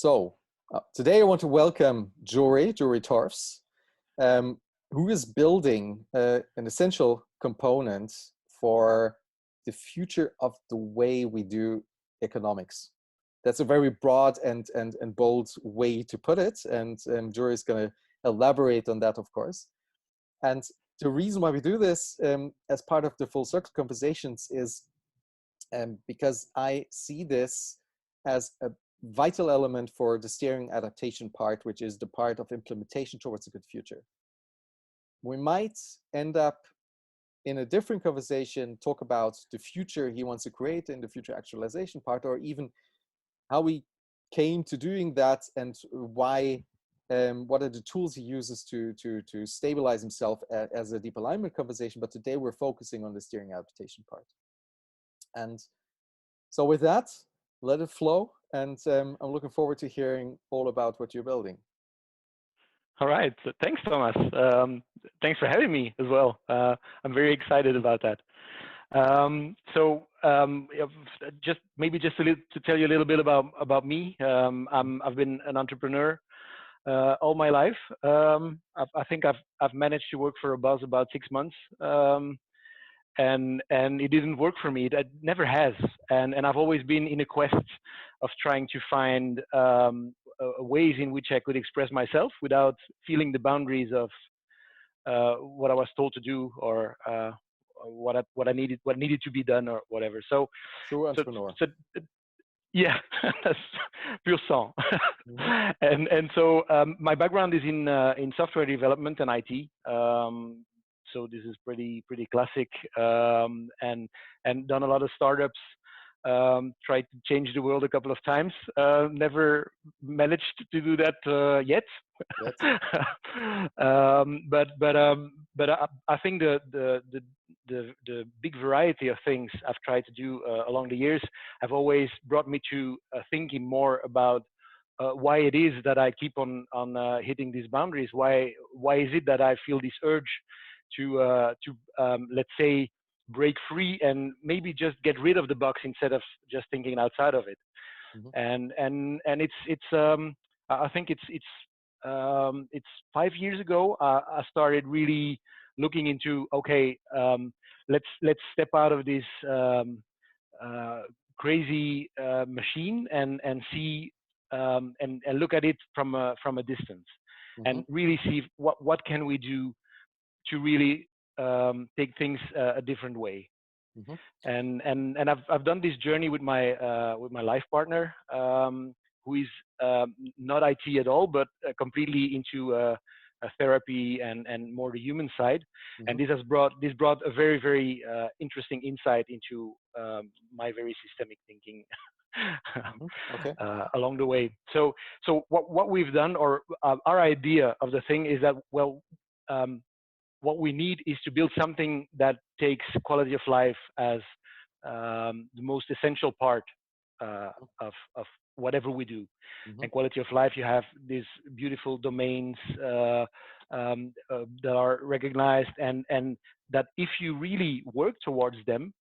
So today I want to welcome JOERI Torfs, who is building an essential component for the future of the way we do economics. That's a very broad and bold way to put it, and JOERI is going to elaborate on that, of course. And the reason why we do this as part of the full circle conversations is because I see this as a vital element for the steering adaptation part, which is the part of implementation towards a good future. We might end up in a different conversation, talk about the future he wants to create in the future actualization part, or even how we came to doing that and why, what are the tools he uses to stabilize himself as a deep alignment conversation. But today we're focusing on the steering adaptation part. And so with that, let it flow. And I'm looking forward to hearing all about what you're building. All right. So thanks, Thomas. Thanks for having me as well. I'm very excited about that. Just to tell you a little bit about me. I've been an entrepreneur all my life. I think I've managed to work for a boss about 6 months. And it didn't work for me. It never has. And I've always been in a quest of trying to find ways in which I could express myself without feeling the boundaries of what I was told to do or what needed to be done or whatever. True entrepreneur. Yeah, that's pure sang. And so my background is in software development and IT. So this is pretty classic, and done a lot of startups. Tried to change the world a couple of times. Never managed to do that yet. But I think the big variety of things I've tried to do along the years have always brought me to thinking more about why it is that I keep on hitting these boundaries. Why is it that I feel this urge to let's say break free and maybe just get rid of the box instead of just thinking outside of it. And it's I think it's 5 years ago I started really looking into, okay, let's step out of this crazy machine and see and look at it from a distance and really see what can we do to really take things a different way. And I've done this journey with my life partner, who is not IT at all, but completely into therapy and more the human side. And this brought a very, very interesting insight into my very systemic thinking along the way. So what we've done, or our idea of the thing, is that, well, what we need is to build something that takes quality of life as the most essential part of whatever we do. And quality of life, you have these beautiful domains that are recognized, and that if you really work towards them,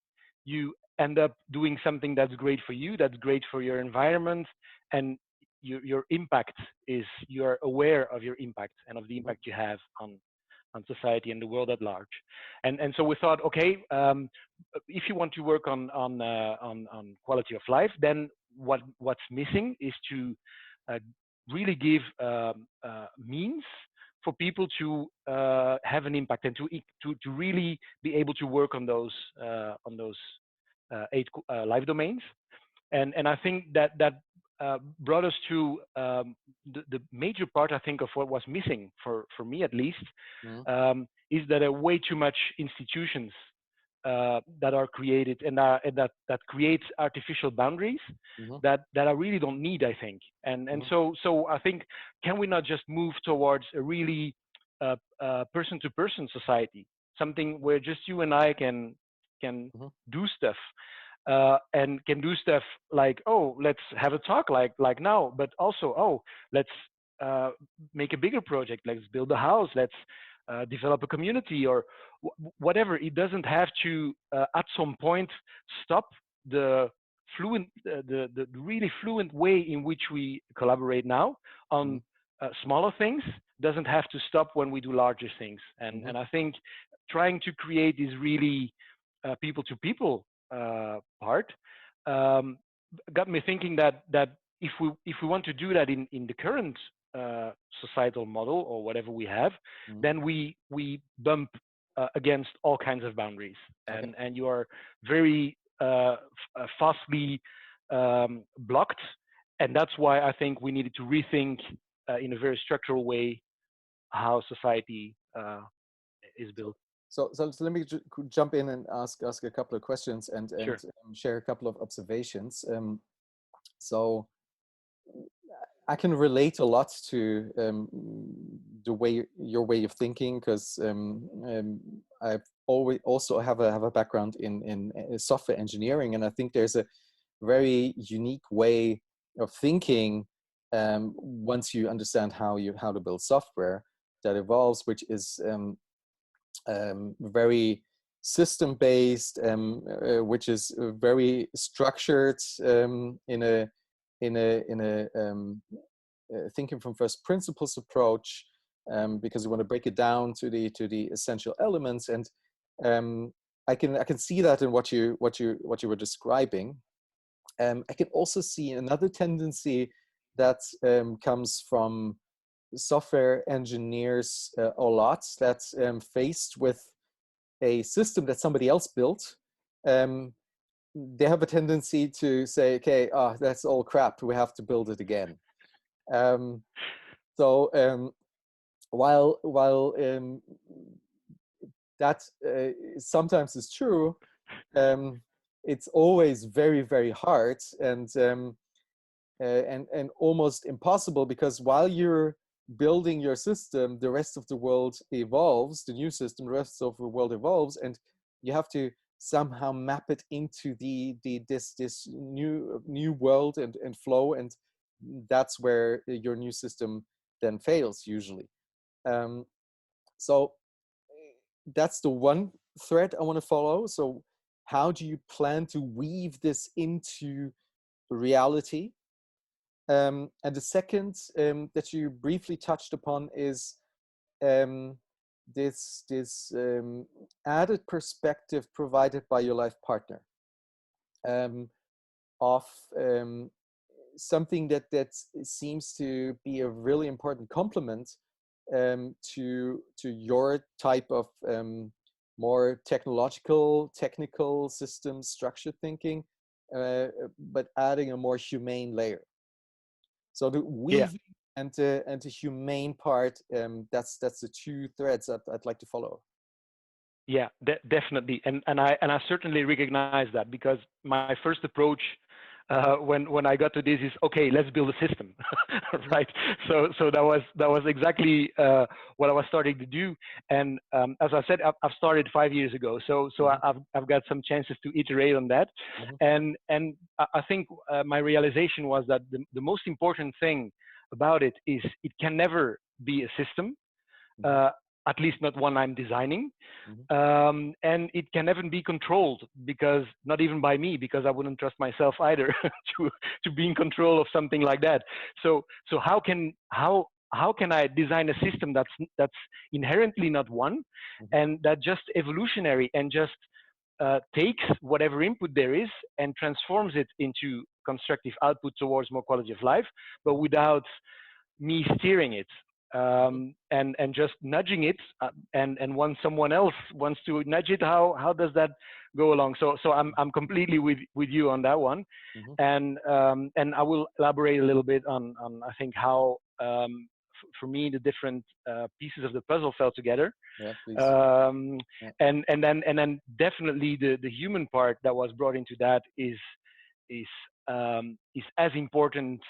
you end up doing something that's great for you, that's great for your environment, and your impact is, you're aware of your impact and of the impact you have on society and the world at large. And so we thought, okay, if you want to work on quality of life, then what's missing is to really give means for people to have an impact and to really be able to work on those 8 life domains. And I think that brought us to the major part, I think, of what was missing for me, at least, is that there are way too much institutions that are created and that creates artificial boundaries that I really don't need, I think. And so I think, can we not just move towards a really person-to-person society, something where just you and I can do stuff. And can do stuff like, oh, let's have a talk like now, but also, oh, let's make a bigger project, let's build a house, let's develop a community, or whatever. It doesn't have to at some point stop the the really fluent way in which we collaborate now on smaller things doesn't have to stop when we do larger things. And I think trying to create this really people to people part got me thinking that if we want to do that in the current societal model or whatever we have, then we bump against all kinds of boundaries, and you are very fastly blocked, and that's why I think we needed to rethink in a very structural way how society is built. So let me jump in and ask a couple of questions and Sure. share a couple of observations. So I can relate a lot to your way of thinking, because I've always also have a background in software engineering, and I think there's a very unique way of thinking once you understand how to build software that evolves, which is very system based, which is very structured in a thinking from first principles approach, because you want to break it down to the essential elements, and I can see that in what you were describing. I can also see another tendency that comes from software engineers a lot, that's faced with a system that somebody else built. They have a tendency to say, okay, that's all crap, we have to build it again. While that sometimes is true, it's always very, very hard and almost impossible, because while you're building your system, the rest of the world evolves, the new system, the rest of the world evolves, and you have to somehow map it into this new world and flow, and that's where your new system then fails usually. So that's the one thread I want to follow. So how do you plan to weave this into reality? And the second that you briefly touched upon is this added perspective provided by your life partner, of something that seems to be a really important complement to your type of more technical system structured thinking, but adding a more humane layer. So the weaving and the humane part, that's the two threads that I'd like to follow. Yeah, definitely, and I certainly recognize that, because my first approach when I got to this is, okay, let's build a system, right? So that was exactly what I was starting to do, and as I said, I've started 5 years ago, so I've got some chances to iterate on that, and I think my realization was that the most important thing about it is it can never be a system. At least not one I'm designing, and it can never be controlled, because not even by me, because I wouldn't trust myself either to be in control of something like that. So how can I design a system that's inherently not one, and that just evolutionary and just takes whatever input there is and transforms it into constructive output towards more quality of life, but without me steering it. And just nudging it, and once someone else wants to nudge it, how does that go along? So I'm completely with you on that one, and I will elaborate a little bit on I think how for me the different pieces of the puzzle fell together. Yeah, please. And then definitely the human part that was brought into that is as important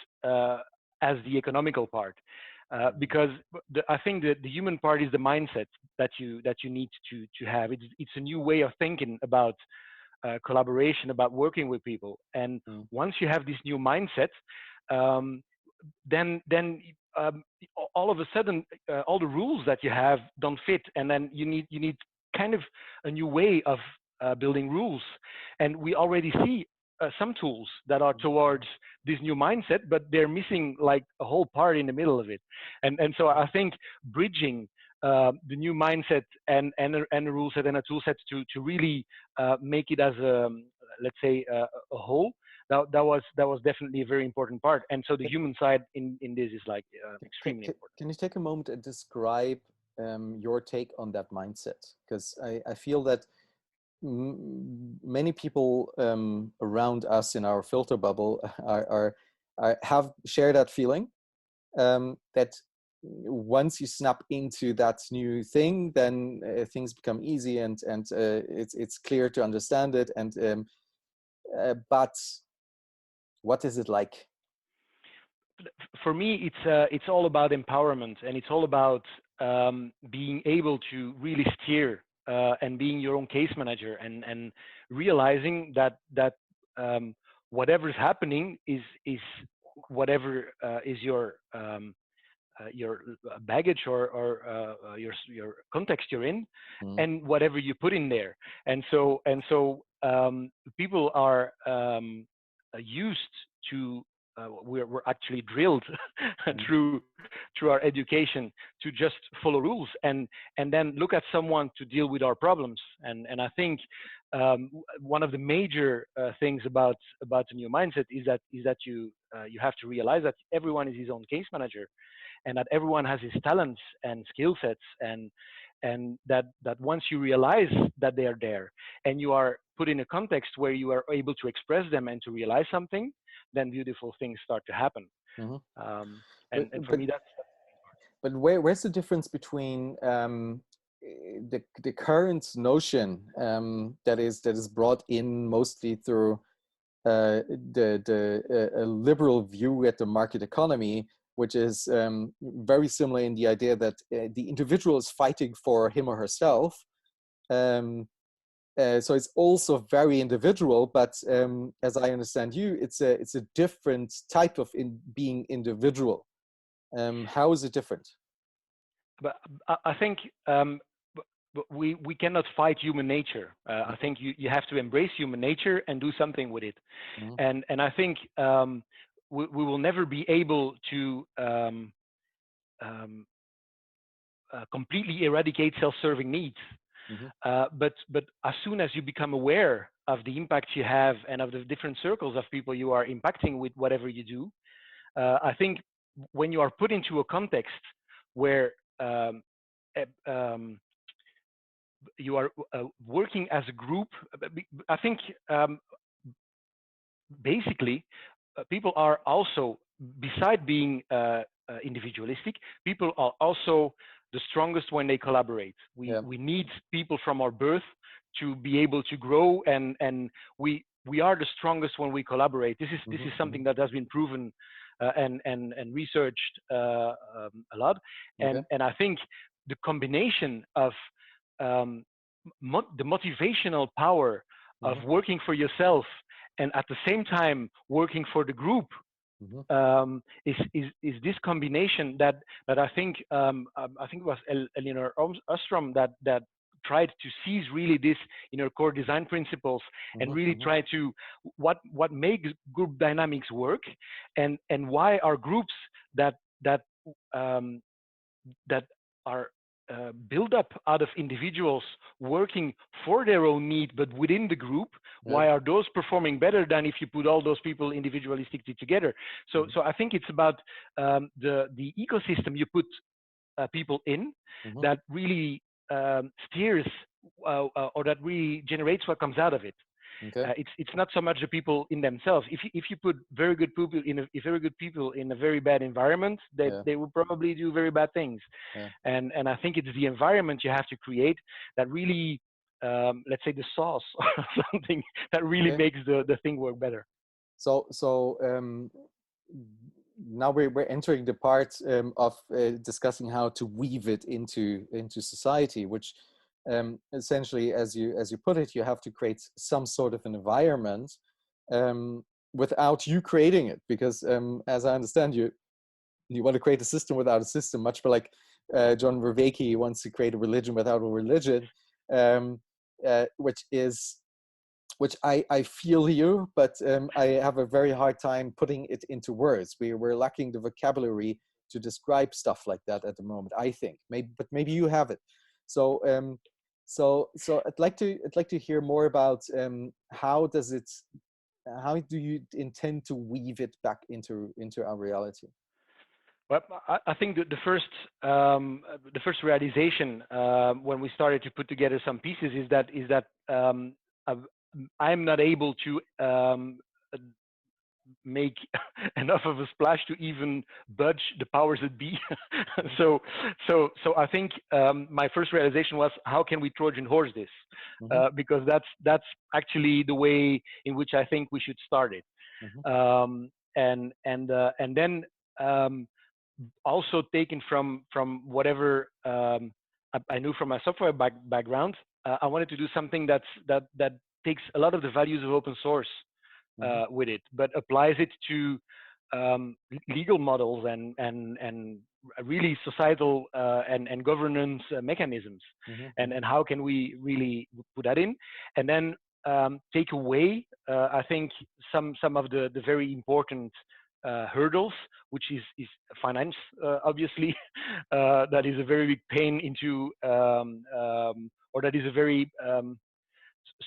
as the economical part. Because I think that the human part is the mindset that you need to have. It's a new way of thinking about collaboration, about working with people. And once you have this new mindset, then all of a sudden all the rules that you have don't fit, and then you need kind of a new way of building rules. And we already see some tools that are towards this new mindset, but they're missing like a whole part in the middle of it. And so I think bridging the new mindset and a rule set and a tool set to really make it as a, let's say a whole, that was definitely a very important part. And so the human side in this is like extremely important. Can you take a moment and describe your take on that mindset? Because I feel that many people around us in our filter bubble have share that feeling, that once you snap into that new thing, then things become easy and it's clear to understand it. And but what is it like? For me, it's all about empowerment, and it's all about being able to really steer and being your own case manager, and realizing that whatever's happening is whatever is your baggage or your context you're in, and whatever you put in there. And so people are used to we're actually drilled through our education to just follow rules and then look at someone to deal with our problems. And I think one of the major things about the new mindset is that you have to realize that everyone is his own case manager, and that everyone has his talents and skill sets, and that once you realize that they are there and you are put in a context where you are able to express them and to realize something, then beautiful things start to happen. And for me, that's. But where's the difference between the current notion that is brought in mostly through the liberal view at the market economy, which is very similar in the idea that the individual is fighting for him or herself. So it's also very individual, but as I understand you, it's a different type of being individual. How is it different? But I think we cannot fight human nature. I think you have to embrace human nature and do something with it. And I think we will never be able to completely eradicate self-serving needs. But as soon as you become aware of the impact you have and of the different circles of people you are impacting with whatever you do, I think when you are put into a context where you are working as a group, I think basically people are also, beside being individualistic, people are also the strongest when they collaborate. We need people from our birth to be able to grow, and we are the strongest when we collaborate. This is something that has been proven and researched a lot. And I think the combination of the motivational power of working for yourself and at the same time working for the group is this combination that I think it was Elinor Ostrom that tried to seize really this in her core design principles and really try to what makes group dynamics work, and why are groups that are build up out of individuals working for their own need, but within the group, why are those performing better than if you put all those people individualistically together? So I think it's about the ecosystem you put people in that really steers or that really generates what comes out of it. It's not so much the people in themselves. If you put very good people in a very bad environment, they will probably do very bad things. And I think it's the environment you have to create that really, let's say, the sauce or something that really makes the thing work better. So now we're entering the part of discussing how to weave it into society, which essentially, as you put it, you have to create some sort of an environment without you creating it, because as I understand you want to create a system without a system, much like John Vervaeke wants to create a religion without a religion, which is which I feel you, but I have a very hard time putting it into words. We're lacking the vocabulary to describe stuff like that at the moment, I think. But maybe you have it. So so I'd like to hear more about how do you intend to weave it back into our reality? Well, I think that the first realization when we started to put together some pieces is that I'm not able to make enough of a splash to even budge the powers that be. so I think my first realization was, how can we Trojan horse this? Mm-hmm. Because that's actually the way in which I think we should start it. Mm-hmm. And then also taken from whatever I knew from my software background, I wanted to do something that takes a lot of the values of open source with it, but applies it to legal models and really societal and governance mechanisms, Mm-hmm. and how can we really put that in, and then take away, I think, some of the very important hurdles, which is finance, obviously. That is a very big pain into, or that is a very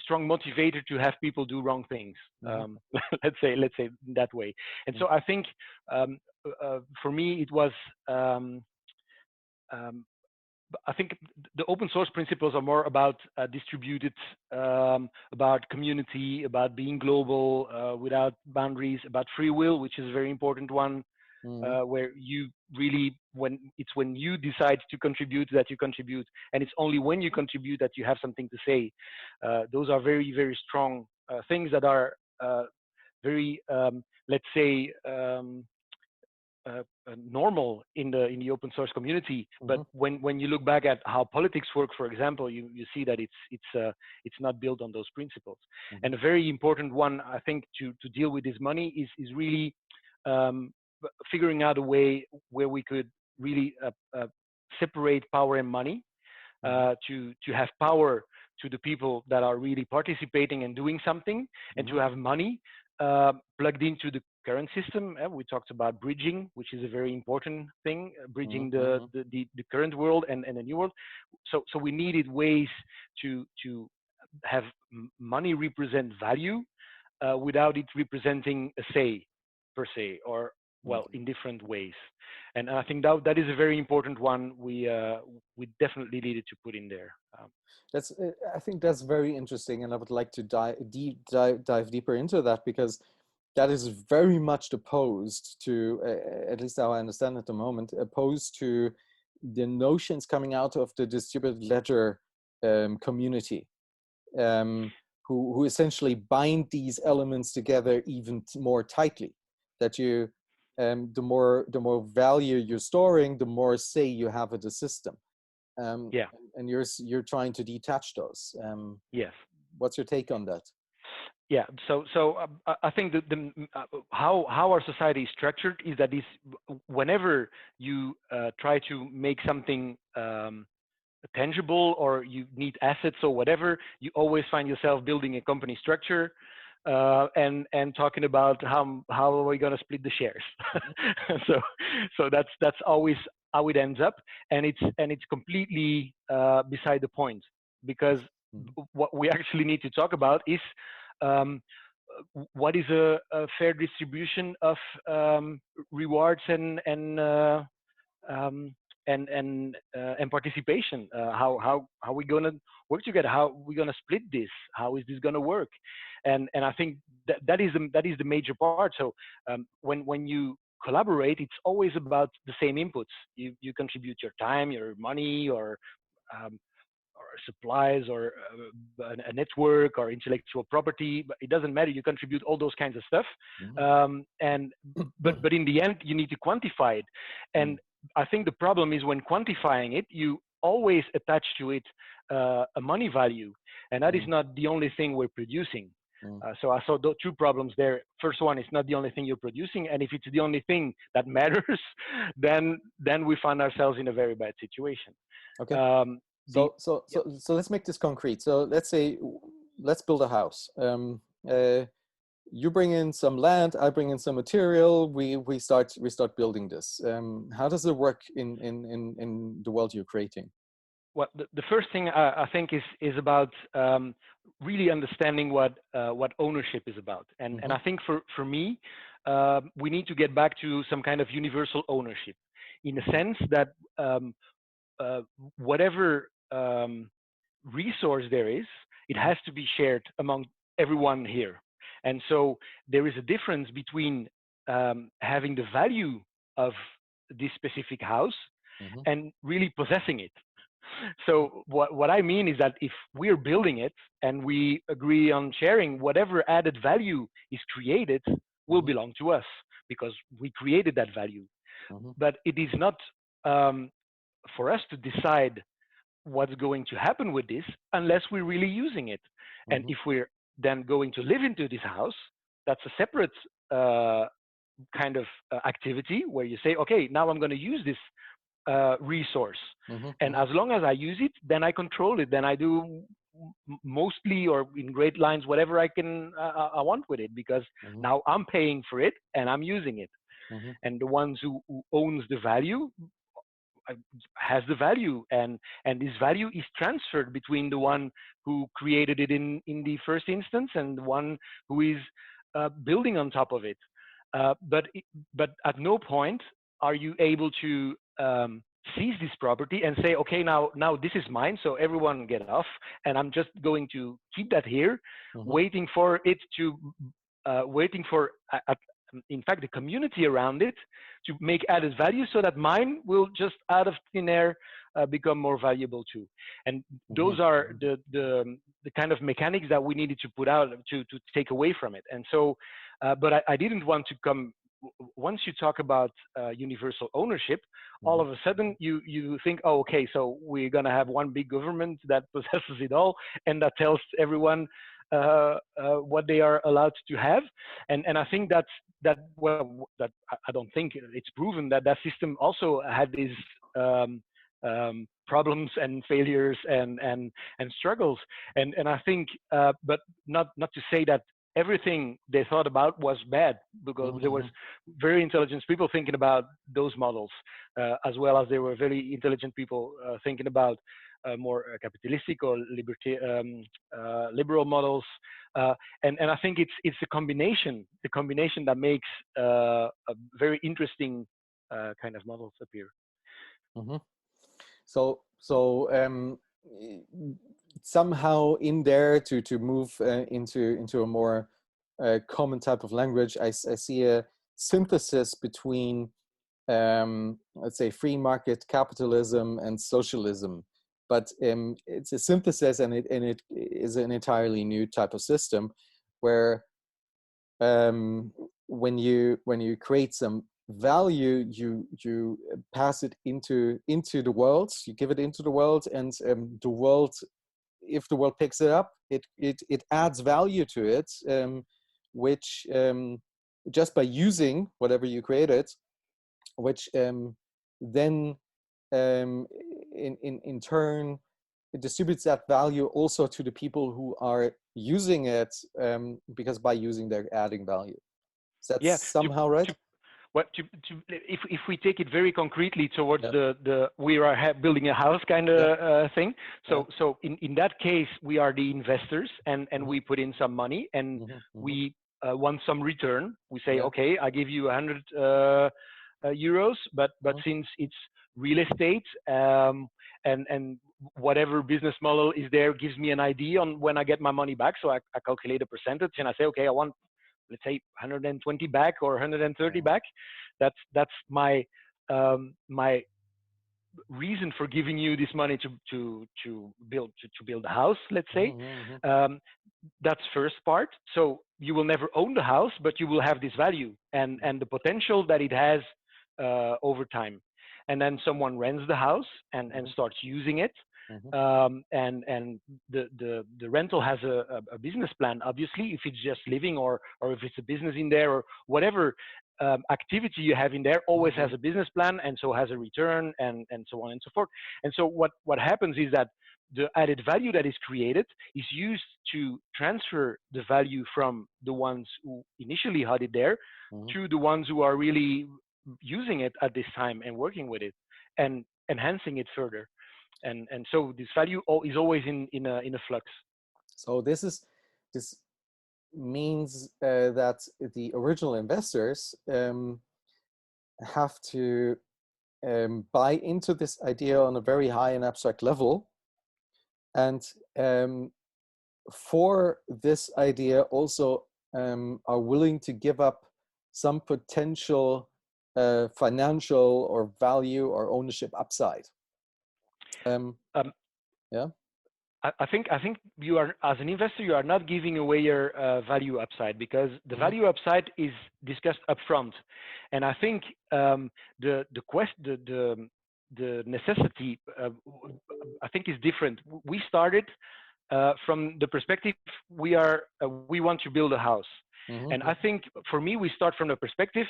strong motivator to have people do wrong things. Let's say that way. And so I think for me it was. I think the open source principles are more about distributed, about community, about being global, without boundaries, about free will, which is a very important one, where you really, when you decide to contribute, that you contribute, and it's only when you contribute that you have something to say. Those are very, very strong things that are very, let's say, normal in the open source community, but when you look back at how politics work, for example, you see that it's not built on those principles. And a very important one, I think, to deal with this money is really figuring out a way where we could really separate power and money, to have power to the people that are really participating and doing something, and to have money plugged into the current system. We talked about bridging, which is a very important thing, bridging the current world and the new world. So we needed ways to have money represent value without it representing a say per se, or in different ways. And I think that is a very important one. We definitely needed to put in there. I think that's very interesting, and I would like to dive deeper into that, because that is very much opposed to, at least how I understand at the moment, opposed to the notions coming out of the distributed ledger community, who essentially bind these elements together even more tightly. That you, the more value you're storing, the more say you have at the system. And you're trying to detach those. Yes. What's your take on that? Yeah. So I think that how our society is structured is that whenever you try to make something tangible, or you need assets or whatever, you always find yourself building a company structure and talking about how are we going to split the shares. so that's always how it ends up, and it's completely beside the point, because what we actually need to talk about is what is a fair distribution of rewards and participation. How are we going to work together? How are we going to split this? How is this going to work? And I think that is the major part. So when you collaborate, it's always about the same inputs. You contribute your time, your money, or supplies, or a network, or intellectual property. But it doesn't matter. You contribute all those kinds of stuff. But in the end, you need to quantify it. And I think the problem is, when quantifying it, you always attach to it a money value, and that is not the only thing we're producing. So I saw the two problems there. First one, it's not the only thing you're producing, and if it's the only thing that matters, then we find ourselves in a very bad situation. Okay. So let's make this concrete. So let's say let's build a house. You bring in some land, I bring in some material. We start building this. How does it work in the world you're creating? Well, the first thing I think is about really understanding what ownership is about, and Mm-hmm. I think for me, we need to get back to some kind of universal ownership, in the sense that uh, whatever resource there is, it has to be shared among everyone here. And so there is a difference between having the value of this specific house Mm-hmm. and really possessing it. So what I mean is that if we're building it and we agree on sharing, whatever added value is created will Mm-hmm. belong to us because we created that value. Mm-hmm. But it is not um, for us to decide what's going to happen with this unless we're really using it. And Mm-hmm. if we're then going to live into this house, that's a separate uh, kind of activity where you say, okay, now I'm going to use this resource. Mm-hmm. And as long as I use it, then I control it. Then I do mostly or in great lines whatever I want with it, because Mm-hmm. now I'm paying for it and I'm using it. Mm-hmm. And the ones who owns the value has the value, and this value is transferred between the one who created it in the first instance and the one who is building on top of it. But at no point are you able to seize this property and say, okay, now this is mine, so everyone get off, and I'm just going to keep that here, Mm-hmm. waiting for it to waiting for in fact the community around it to make added value, so that mine will just out of thin air become more valuable too. And those are the kind of mechanics that we needed to put out to take away from it. And so but I didn't want to come, once you talk about universal ownership, all Mm-hmm. of a sudden you think, oh, okay, so we're going to have one big government that possesses it all and that tells everyone what they are allowed to have. And I think that I don't think it's proven that that system also had these problems and failures and struggles. And I think, but not to say that everything they thought about was bad, because there was very intelligent people thinking about those models, as well as there were very intelligent people thinking about more capitalistic or liberal models. And I think it's the combination that makes a very interesting kind of models appear. Mm-hmm. So somehow in there to move into a more common type of language, I see a synthesis between let's say free market capitalism and socialism, but it's a synthesis, and it is an entirely new type of system where when you create some value, you pass it into the world, you give it into the world, and the world, if the world picks it up, it adds value to it, which just by using whatever you created, which then in turn it distributes that value also to the people who are using it, because by using they're adding value. Is that Yeah, somehow right? if we take it very concretely towards Yeah. the we are building a house kind of Yeah. thing. So Yeah. so in that case, we are the investors, and Mm-hmm. we put in some money, and Mm-hmm. Mm-hmm. we want some return. We say, Yeah. okay, I give you 100 euros, but Mm-hmm. since it's real estate, and whatever business model is there gives me an idea on when I get my money back. So I calculate a percentage, and I say, okay, I want, let's say, 120 back or 130 Yeah. back. That's my my reason for giving you this money to build a house, let's say. Mm-hmm. um, that's first part. So you will never own the house, but you will have this value and the potential that it has over time. And then someone rents the house and Mm-hmm. starts using it. Mm-hmm. And the rental has a business plan, obviously, if it's just living or if it's a business in there or whatever activity you have in there, always has a business plan, and so has a return, and so on and so forth. And so what happens is that the added value that is created is used to transfer the value from the ones who initially had it there to the ones who are really using it at this time and working with it and enhancing it further. And so this value is always in a flux. So this means that the original investors have to buy into this idea on a very high and abstract level, and for this idea also are willing to give up some potential financial or value or ownership upside. Yeah. I think you are, as an investor, you are not giving away your value upside, because the value upside is discussed upfront, and I think the necessity I think is different. We started from the perspective we want to build a house, and I think for me we start from the perspective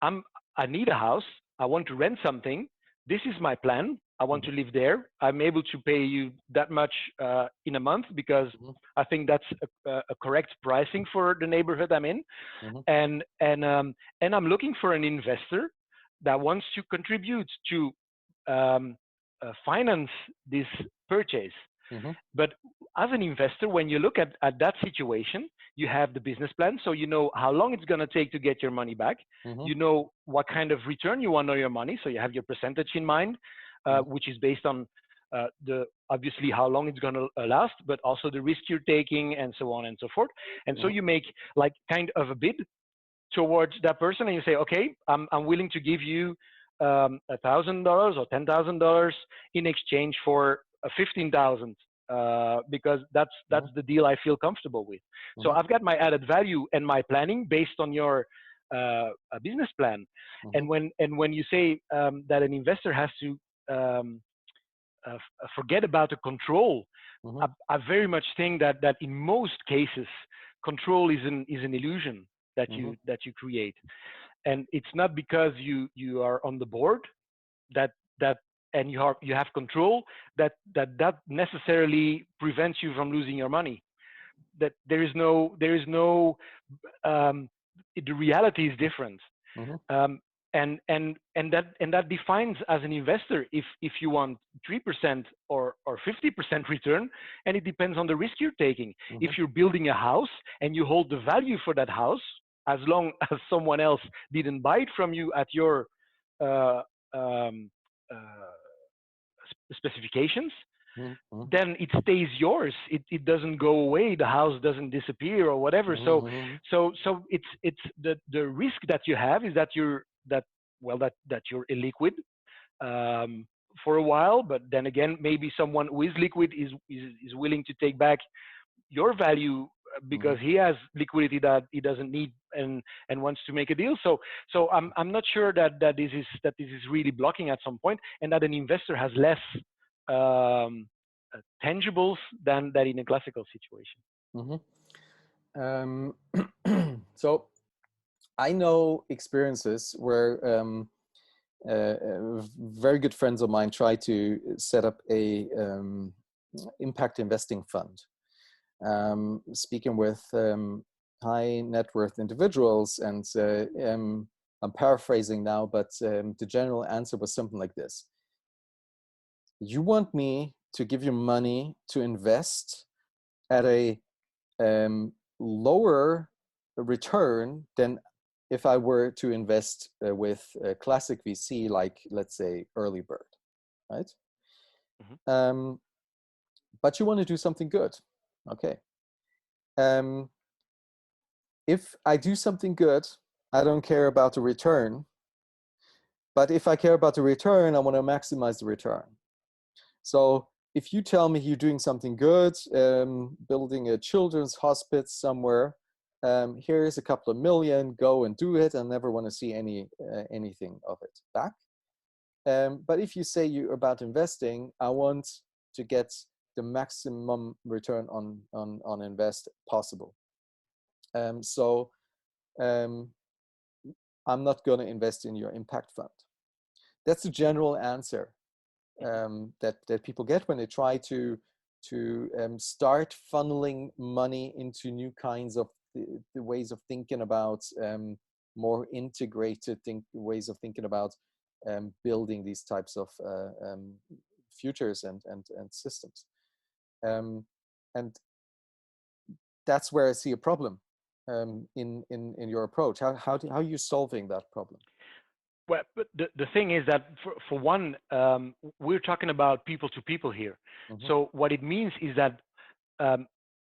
I need a house, I want to rent something, this is my plan, I want to live there, I'm able to pay you that much in a month because I think that's a correct pricing for the neighborhood I'm in, and I'm looking for an investor that wants to contribute to finance this purchase. But as an investor, when you look at that situation, you have the business plan, so you know how long it's going to take to get your money back. You know what kind of return you want on your money, so you have your percentage in mind, which is based on obviously how long it's going to last, but also the risk you're taking, and so on and so forth. And so you make like kind of a bid towards that person, and you say, okay, I'm willing to give you $1,000 or $10,000 in exchange for 15,000, because that's the deal I feel comfortable with. So I've got my added value and my planning based on your business plan. And when you say that an investor has to forget about the control, I very much think that in most cases control is an illusion that you create, and it's not because you are on the board that and you have control that necessarily prevents you from losing your money. That there is no the reality is different. And that defines as an investor if you want 3% or 50% return, and it depends on the risk you're taking. If you're building a house and you hold the value for that house, as long as someone else didn't buy it from you at your specifications, then it stays yours. It doesn't go away. The house doesn't disappear or whatever. So it's the risk that you have is that you're illiquid for a while, but then again, maybe someone who is liquid is willing to take back your value because he has liquidity that he doesn't need and wants to make a deal. So I'm not sure that this is really blocking at some point, and that an investor has less tangibles than in a classical situation. So I know experiences where very good friends of mine try to set up a impact investing fund. Speaking with high net worth individuals, and I'm paraphrasing now, but the general answer was something like this: you want me to give you money to invest at a lower return than if I were to invest with a classic VC, like let's say early bird, right? But you want to do something good. Okay. If I do something good, I don't care about the return. But if I care about the return, I want to maximize the return. So if you tell me you're doing something good, building a children's hospice somewhere, here's a couple of million, go and do it. I never want to see anything of it back. But if you say you're about investing, I want to get the maximum return on invest possible. So I'm not going to invest in your impact fund. That's the general answer that people get when they try to start funneling money into new kinds of the ways of thinking about more integrated ways of thinking about building these types of futures and systems. And that's where I see a problem in your approach. How are you solving that problem? Well, but the thing is that for one, we're talking about people to people here. Mm-hmm. So what it means is that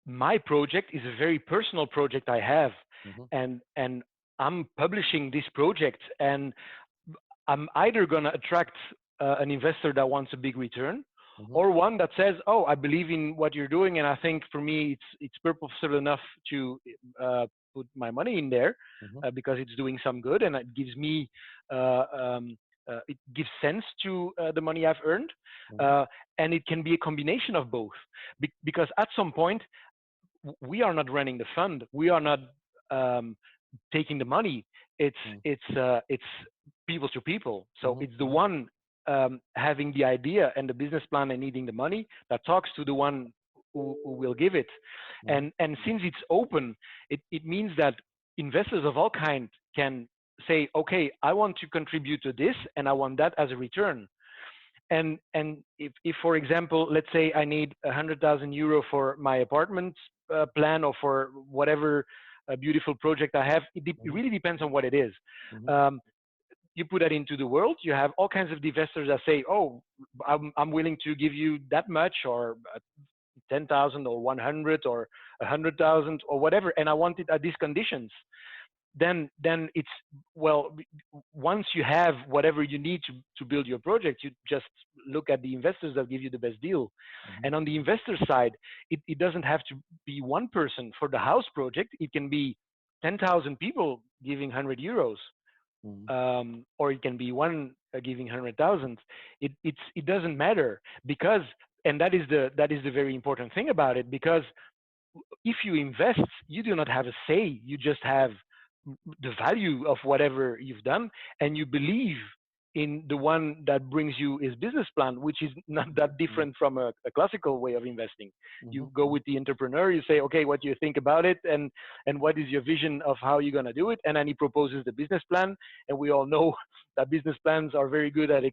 my project is a very personal project I have, mm-hmm. and I'm publishing this project, and I'm either going to attract an investor that wants a big return, mm-hmm. or one that says, "Oh, I believe in what you're doing, and I think for me it's purposeful enough to put my money in there because it's doing some good, and it gives me it gives sense to the money I've earned, and it can be a combination of both, because at some point we are not running the fund, we are not taking the money. It's people to people. So it's the one having the idea and the business plan and needing the money that talks to the one who will give it. And since it's open, it means that investors of all kinds can say, okay, I want to contribute to this and I want that as a return. And if for example, let's say I need 100,000 euro for my apartment plan, or for whatever beautiful project I have, it really depends on what it is. You put that into the world, you have all kinds of investors that say, oh, I'm willing to give you that much, or 10,000 or 100 or 100,000 or whatever, and I want it at these conditions. Then it's, well, once you have whatever you need to build your project, you just look at the investors that give you the best deal. And on the investor side, it doesn't have to be one person. For the house project, it can be 10,000 people giving 100 euros. Or it can be one giving 100,000. It doesn't matter, because, and that is the very important thing about it, because if you invest, you do not have a say. You just have the value of whatever you've done, and you believe in the one that brings you his business plan, which is not that different from a classical way of investing. You go with the entrepreneur, you say, okay, what do you think about it, and what is your vision of how you're going to do it, and then he proposes the business plan, and we all know that business plans are very good at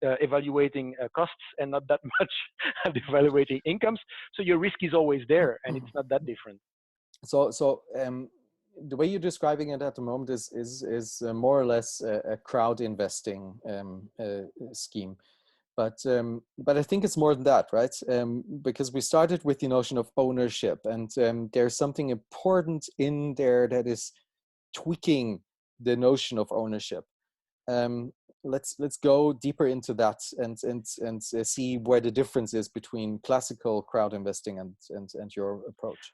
evaluating costs and not that much at evaluating incomes. So your risk is always there, and it's not that different. So the way you're describing it at the moment is more or less a crowd investing scheme, but I think it's more than that, right? Because we started with the notion of ownership, and there's something important in there that is tweaking the notion of ownership. Let's go deeper into that and see where the difference is between classical crowd investing and your approach.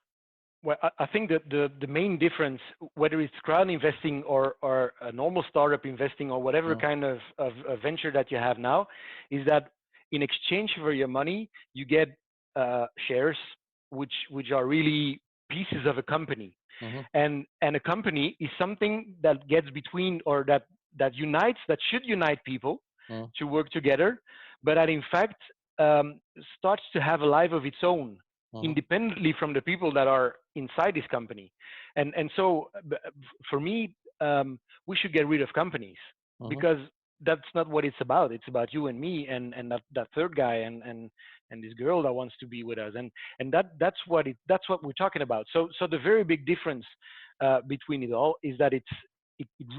Well, I think that the main difference, whether it's crowd investing or a normal startup investing or whatever kind of venture that you have now, is that in exchange for your money, you get shares, which are really pieces of a company. And a company is something that gets between, or that unites, that should unite people to work together, but that in fact starts to have a life of its own, independently from the people that are inside this company. And so for me, we should get rid of companies, because that's not what it's about. It's about you and me and that third guy and this girl that wants to be with us. And that's what we're talking about. So the very big difference between it all is that it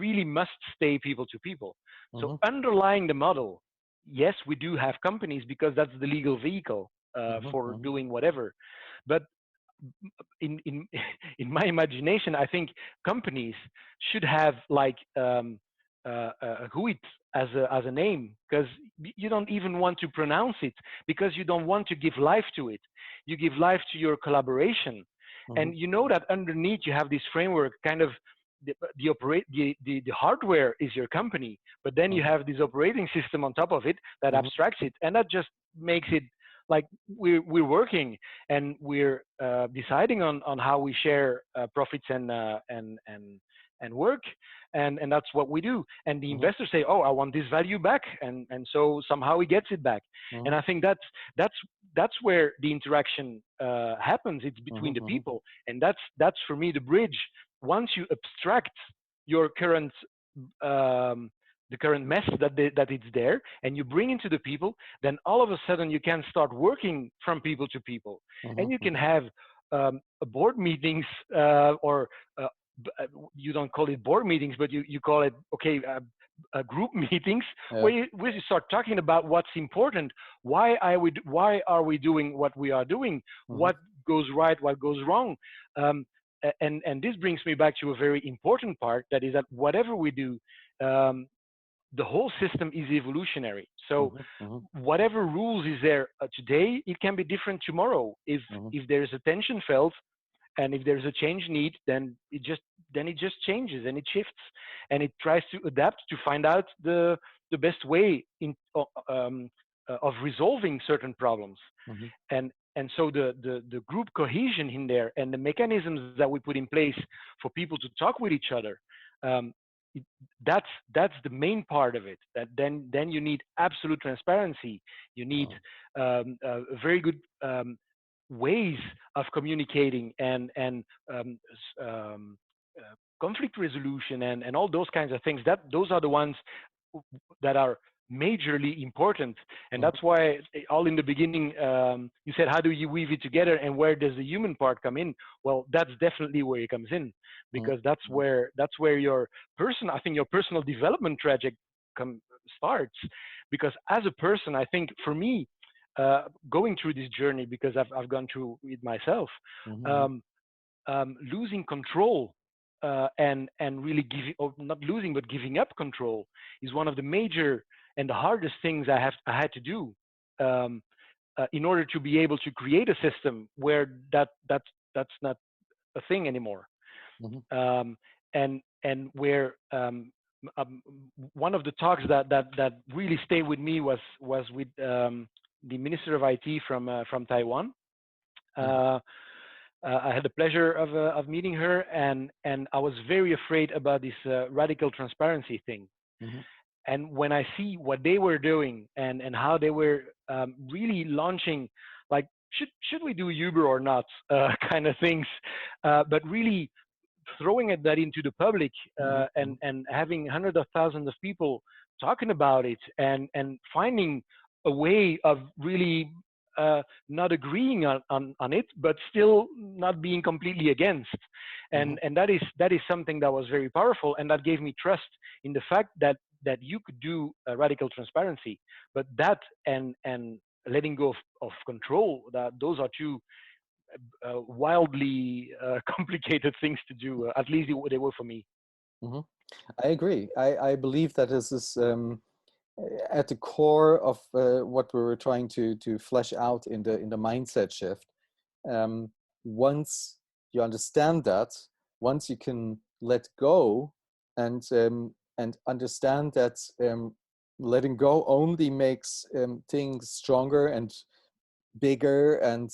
really must stay people to people. So underlying the model, yes, we do have companies, because that's the legal vehicle for doing whatever. But in my imagination, I think companies should have like Huit as a name, because you don't even want to pronounce it, because you don't want to give life to it. You give life to your collaboration, and you know that underneath you have this framework, kind of the hardware is your company, but then you have this operating system on top of it that abstracts it, and that just makes it like we're working, and we're deciding on how we share profits and work, and that's what we do. And the investors say, oh, I want this value back, and so somehow he gets it back. And I think that's that's where the interaction happens. It's between the people, and that's for me the bridge. Once you abstract your current the current mess that it's there, and you bring into the people, then all of a sudden you can start working from people to people, and you can have board meetings or you don't call it board meetings, but you call it group meetings, where you start talking about what's important, why are we doing what we are doing, what goes right, what goes wrong, and this brings me back to a very important part, that is that whatever we do, the whole system is evolutionary. So whatever rules is there today, it can be different tomorrow. If there's a tension felt, and if there's a change need, then it just changes and it shifts, and it tries to adapt to find out the best way of resolving certain problems. And so the group cohesion in there, and the mechanisms that we put in place for people to talk with each other, that's the main part of it. That then you need absolute transparency. You need very good ways of communicating and conflict resolution and all those kinds of things. Those are the ones that are majorly important, and that's why all in the beginning you said, how do you weave it together, and where does the human part come in? Well, that's definitely where it comes in, because that's where your personal development trajectory starts. Because as a person, I think for me, going through this journey, because I've gone through it myself, losing control and really not losing but giving up control is one of the major and the hardest things I had to do in order to be able to create a system where that's not a thing anymore. And where one of the talks that really stayed with me was with the Minister of IT from Taiwan. I had the pleasure of meeting her, and I was very afraid about this radical transparency thing. And when I see what they were doing and how they were really launching, like, should we do Uber or not, kind of things, but really throwing that into the public, and having hundreds of thousands of people talking about it, and finding a way of really not agreeing on it, but still not being completely against. And that is something that was very powerful, and that gave me trust in the fact that you could do radical transparency, but that and letting go of control, those are two wildly complicated things to do. At least they were for me. I agree. I believe that this is at the core of what we were trying to flesh out in the mindset shift. Once you understand that, once you can let go and understand that letting go only makes things stronger and bigger, and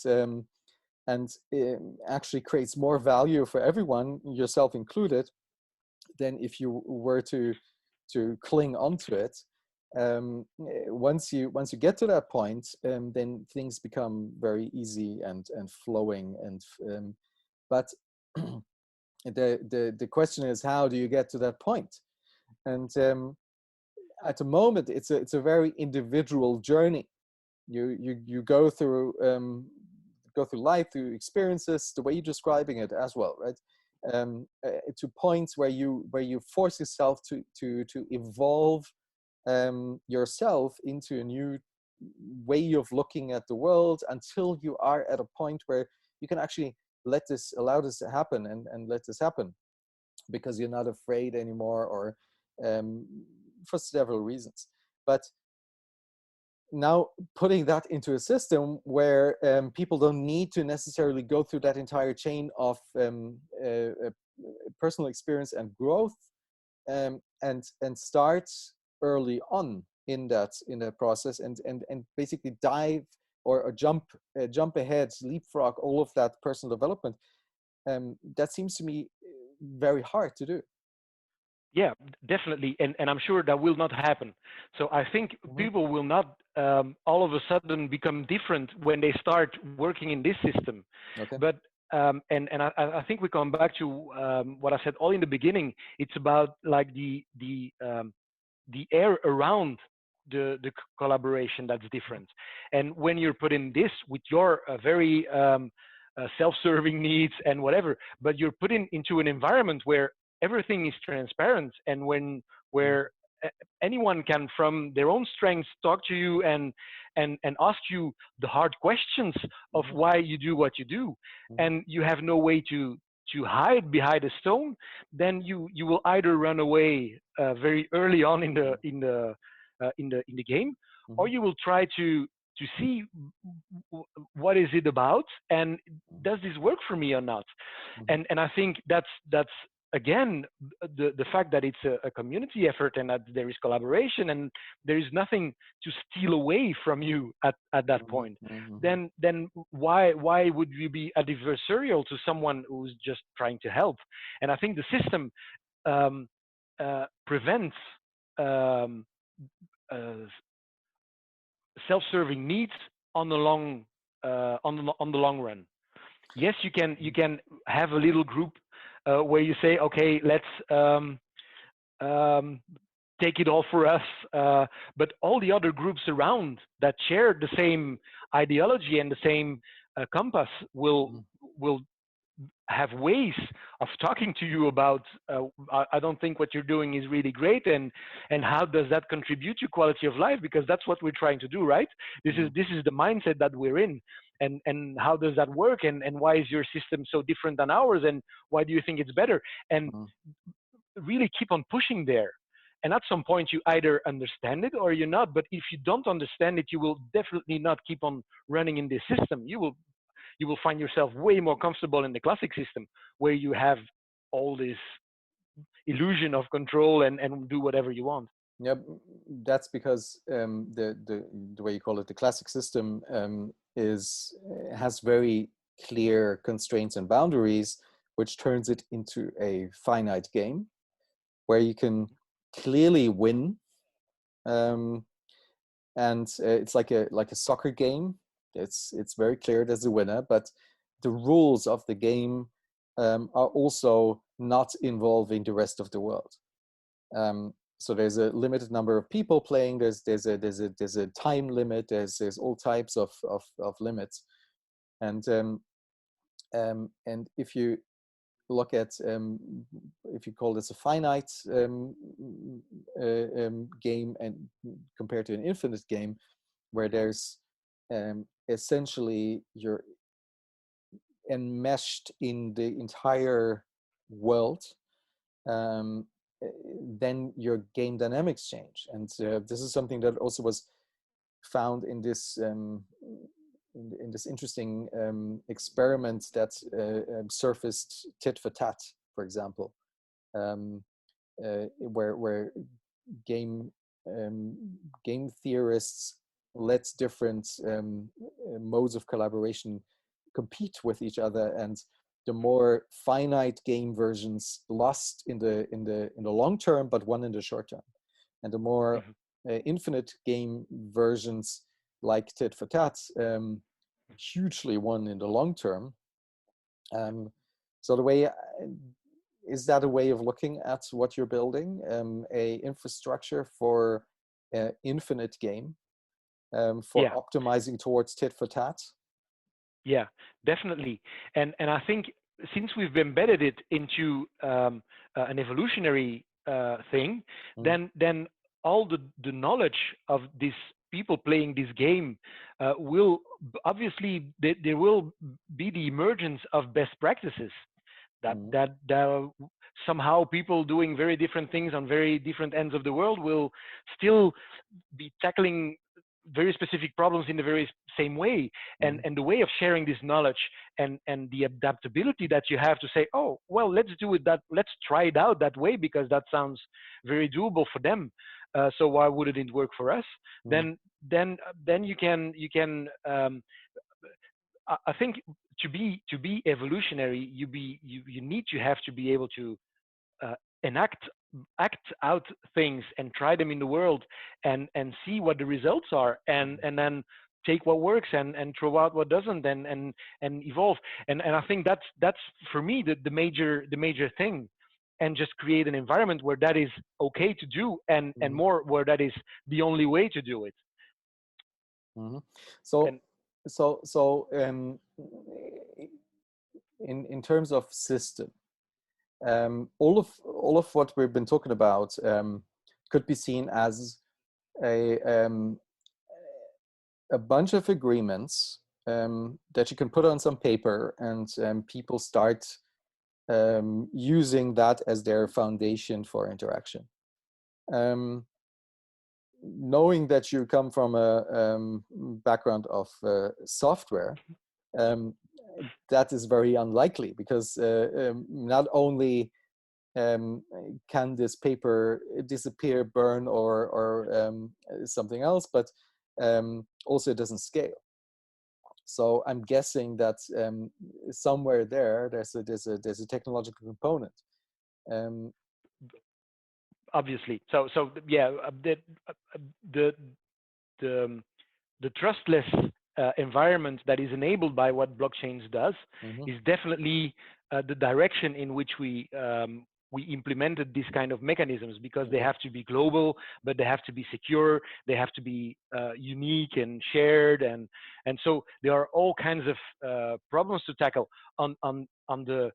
actually creates more value for everyone, yourself included, than if you were to cling onto it. Once you get to that point, then things become very easy and flowing. And but the question is, how do you get to that point? And at the moment, it's a very individual journey. You go through life, through experiences, the way you're describing it as well, right? To points where you force yourself to evolve yourself into a new way of looking at the world, until you are at a point where you can actually allow this to happen, and let this happen, because you're not afraid anymore, or for several reasons. But now putting that into a system where people don't need to necessarily go through that entire chain of personal experience and growth, and start early on in that process, and basically dive or jump ahead, leapfrog all of that personal development, that seems to me very hard to do. Yeah, definitely, and I'm sure that will not happen. So I think Hmm. people will not all of a sudden become different when they start working in this system. Okay. But I think we come back to what I said all in the beginning. It's about like the air around the collaboration that's different. And when you're putting this with your very self-serving needs and whatever, but you're putting into an environment where everything is transparent, and when Mhm. where anyone can from their own strengths talk to you and ask you the hard questions of Mhm. why you do what you do, Mhm. and you have no way to hide behind a stone, then you will either run away very early on in the game, or Mhm. you will try to see what is it about, and does this work for me or not. Mhm. And I think that's again the fact that it's a community effort, and that there is collaboration, and there is nothing to steal away from you at that Mhm. point. Mhm. Then why would you be adversarial to someone who's just trying to help? And I think the system um, prevents um, uh, self-serving needs on the long on the long run. Yes, you can have a little group where you say, okay, let's um, take it all for us, but all the other groups around that share the same ideology and the same compass Mhm. will have ways of talking to you about I don't think what you're doing is really great, and how does that contribute to quality of life, because that's what we're trying to do, right? Mhm. This is the mindset that we're in, and how does that work, and why is your system so different than ours, and why do you think it's better, and Mhm. really keep on pushing there. And at some point you either understand it or you're not, but if you don't understand it, you will definitely not keep on running in this system. You will find yourself way more comfortable in the classic system, where you have all this illusion of control and do whatever you want. Yeah, that's because the way you call it, the classic system, is has very clear constraints and boundaries, which turns it into a finite game where you can clearly win, um, and it's like a soccer game. It's very clear there's a winner, but the rules of the game are also not involving the rest of the world. So there's a limited number of people playing. There's a time limit. There's all types of limits, and and if you look at if you call this a finite game and compared to an infinite game, where there's essentially you're enmeshed in the entire world, um, eh, then your game dynamics change. And this is something that also was found in this in this interesting experiment that surfaced tit for tat, for example, um, where game um, game theorists let different modes of collaboration compete with each other, and the more finite game versions lost in the long term, but won in the short term, and the more Mhm. infinite game versions like tit for tat hugely won in the long term. Um, so the way is that a way of looking at what you're building, a infrastructure for infinite game, for Yeah, optimizing towards tit for tat? yeah, definitely. And I think since we've embedded it into an evolutionary thing, Mm, then all the knowledge of these people playing this game will obviously there will be the emergence of best practices mm, that somehow people doing very different things on very different ends of the world will still be tackling very specific problems in the very same way, mm, and the way of sharing this knowledge and the adaptability that you have to say, oh well, let's do it that let's try it out that way because that sounds very doable for them, so why wouldn't it work for us? mm, Then you can I think to be evolutionary, you need to have to be able to enact act out things and try them in the world and see what the results are, and then take what works and throw out what doesn't, and evolve. And I think that's for me the major thing, and just create an environment where that is okay to do, and more where that is the only way to do it. So And in terms of system, all of what we've been talking about could be seen as a bunch of agreements that you can put on some paper, and people start using that as their foundation for interaction. Knowing that you come from a background of software, that is very unlikely, because not only can this paper disappear, burn, or something else, but also it doesn't scale. So I'm guessing that somewhere there's a technological component. Obviously, so yeah, the trustless environment that is enabled by what blockchains does is definitely the direction in which we implemented these kind of mechanisms, because they have to be global, but they have to be secure, they have to be unique and shared, and so there are all kinds of problems to tackle on the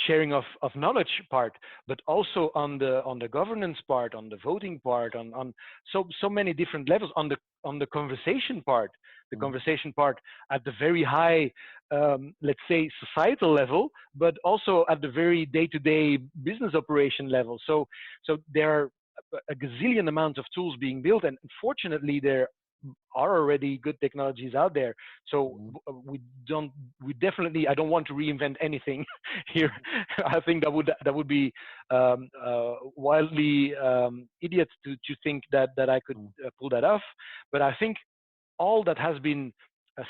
sharing of knowledge part, but also on the governance part, on the voting part, on so many different levels, on the conversation part, conversation part at the very high, let's say, societal level, but also at the very day-to-day business operation level. So there are a gazillion amount of tools being built, and unfortunately there are already good technologies out there. So we definitely, I don't want to reinvent anything here. I think that would be wildly idiot to think that I could pull that off. But I think all that has been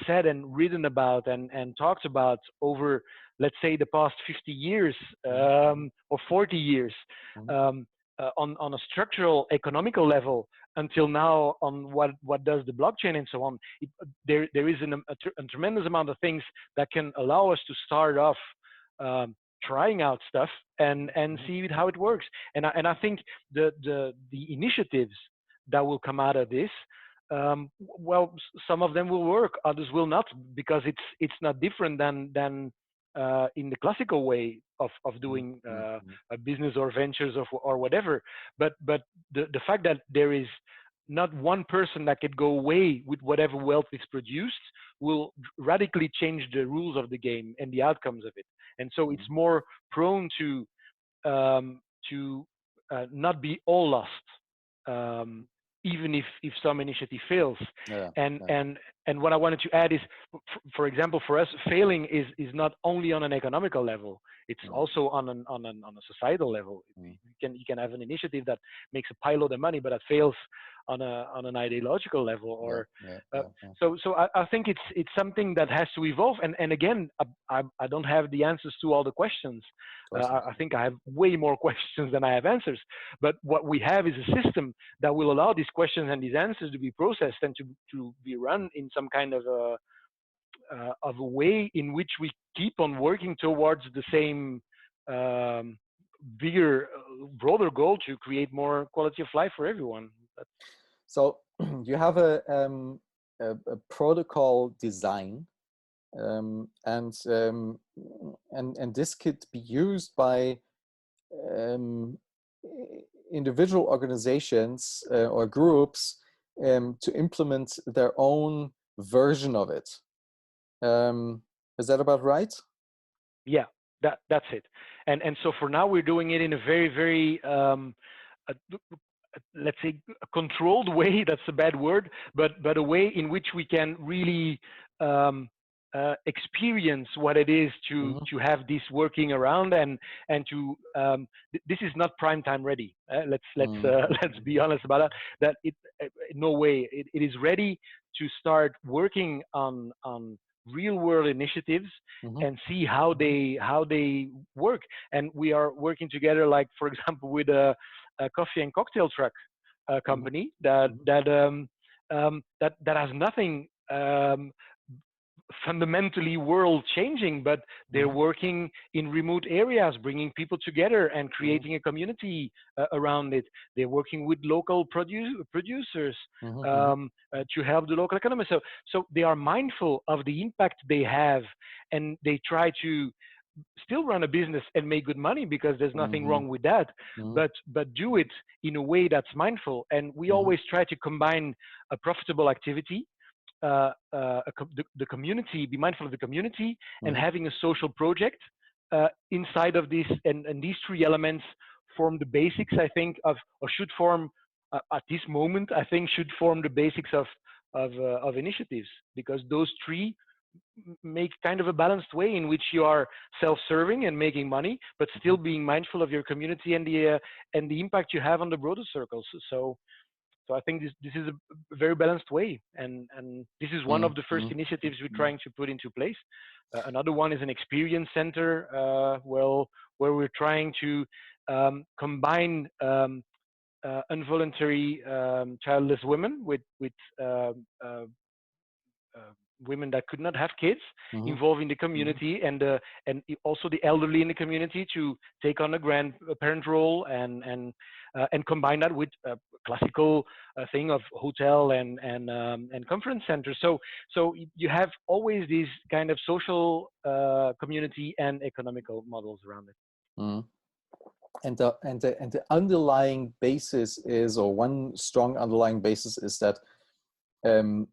said and written about and talked about over, let's say, the past 50 years or 40 years, on a structural economical level, until now on what does the blockchain and so on, there is a tremendous amount of things that can allow us to start off trying out stuff and see how it works. And I think the initiatives that will come out of this, well, some of them will work, others will not, because it's not different than in the classical way of doing a business or ventures or whatever. But the fact that there is not one person that could go away with whatever wealth is produced will radically change the rules of the game and the outcomes of it. And so it's more prone to not be all lost, even if some initiative fails. And what I wanted to add is, for example, for us, failing is not only on an economical level; it's also on a societal level. You can have an initiative that makes a pile of money, but that fails on an ideological level. Or so I think it's something that has to evolve. And again, I don't have the answers to all the questions. I think I have way more questions than I have answers. But what we have is a system that will allow these questions and these answers to be processed and to be run in some kind of a way in which we keep on working towards the same bigger, broader goal to create more quality of life for everyone. So you have a protocol design, and this could be used by individual organizations or groups to implement their own version of it. Is that about right? Yeah, that's it. And so for now, we're doing it in a very, very let's say a controlled way. That's a bad word, but a way in which we can really experience what it is to have this working around, and to this is not prime time ready. Let's be honest about that. No way. It is ready to start working on real world initiatives Mm-hmm. and see how they work. And we are working together, like for example, with a coffee and cocktail truck company Mm-hmm. that has nothing fundamentally world changing, but they're Mm-hmm. working in remote areas, bringing people together and Mm-hmm. creating a community around it. They're working with local producers Mm-hmm. to help the local economy. So they are mindful of the impact they have, and they try to still run a business and make good money, because there's nothing Mm-hmm. wrong with that, Mm-hmm. but do it in a way that's mindful. And we Mm-hmm. always try to combine a profitable activity, the community, be mindful of the community, and Mm-hmm. having a social project inside of this. And these three elements form the basics, I think, or should form, at this moment, I think, should form the basics of initiatives, because those three make kind of a balanced way in which you are self-serving and making money, but still being mindful of your community and the impact you have on the broader circles. So I think this is a very balanced way, and this is one of the first Mm-hmm. initiatives we're trying to put into place. Another one is an experience center, where we're trying to combine involuntary childless women with uh, women that could not have kids, Mm-hmm. involving the community, and also the elderly in the community, to take on a grandparent role, and combine that with a classical thing of hotel and conference center. So you have always these kind of social, community and economical models around it. Mm-hmm. And the underlying basis is, or one strong underlying basis is that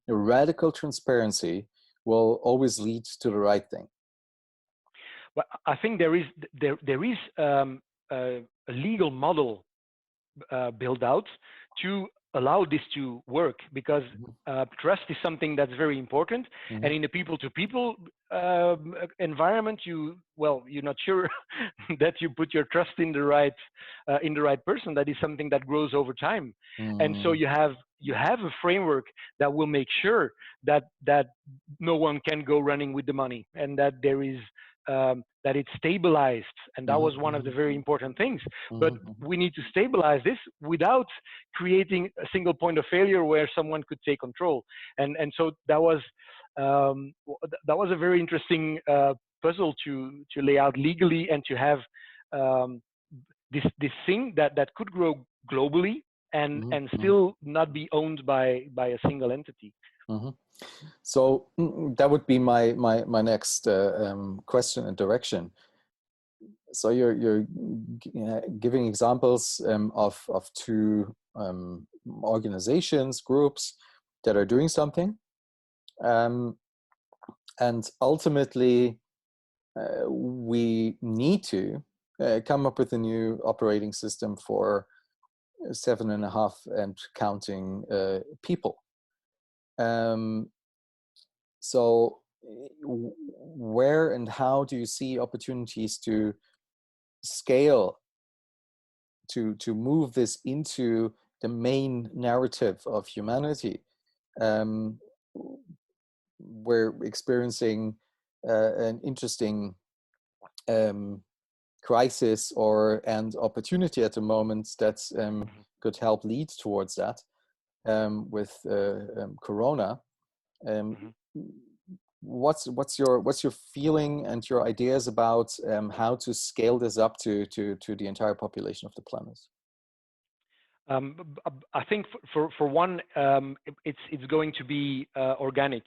radical transparency will always lead to the right thing. But I think there is a legal model built out to allow this to work, because trust is something that's very important. Mm-hmm. And in a people-to-people environment, you're not sure that you put your trust in the right person. That is something that grows over time. And so Mm-hmm. you have a framework that will make sure that no one can go running with the money, and that there is that it's stabilized. And that was one of the very important things. But Mm-hmm. we need to stabilize this without creating a single point of failure where someone could take control. And so that was a very interesting puzzle to lay out legally, and to have this thing that could grow globally, and Mm-hmm. still not be owned by a single entity. Mm-hmm. So that would be my next question and direction. So you're giving examples of two organizations, groups that are doing something, and ultimately we need to come up with a new operating system for 7.5 and counting people. So where and how do you see opportunities to scale, to move this into the main narrative of humanity? We're experiencing an interesting crisis and opportunity at the moment that could help lead towards that, with Corona. What's your feeling and your ideas about how to scale this up to the entire population of the planet? I think for one, it's going to be organic.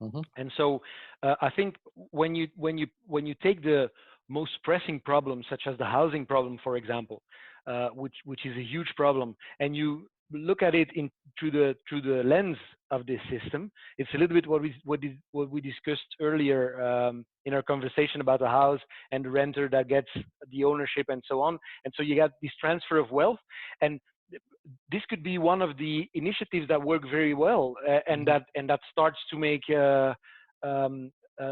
Mm-hmm. And so I think when you take the most pressing problems, such as the housing problem, for example, which is a huge problem, and you look at it through the lens of this system, it's a little bit what we discussed earlier in our conversation about the house and the renter that gets the ownership and so on. And so you got this transfer of wealth, and this could be one of the initiatives that work very well, and that starts to make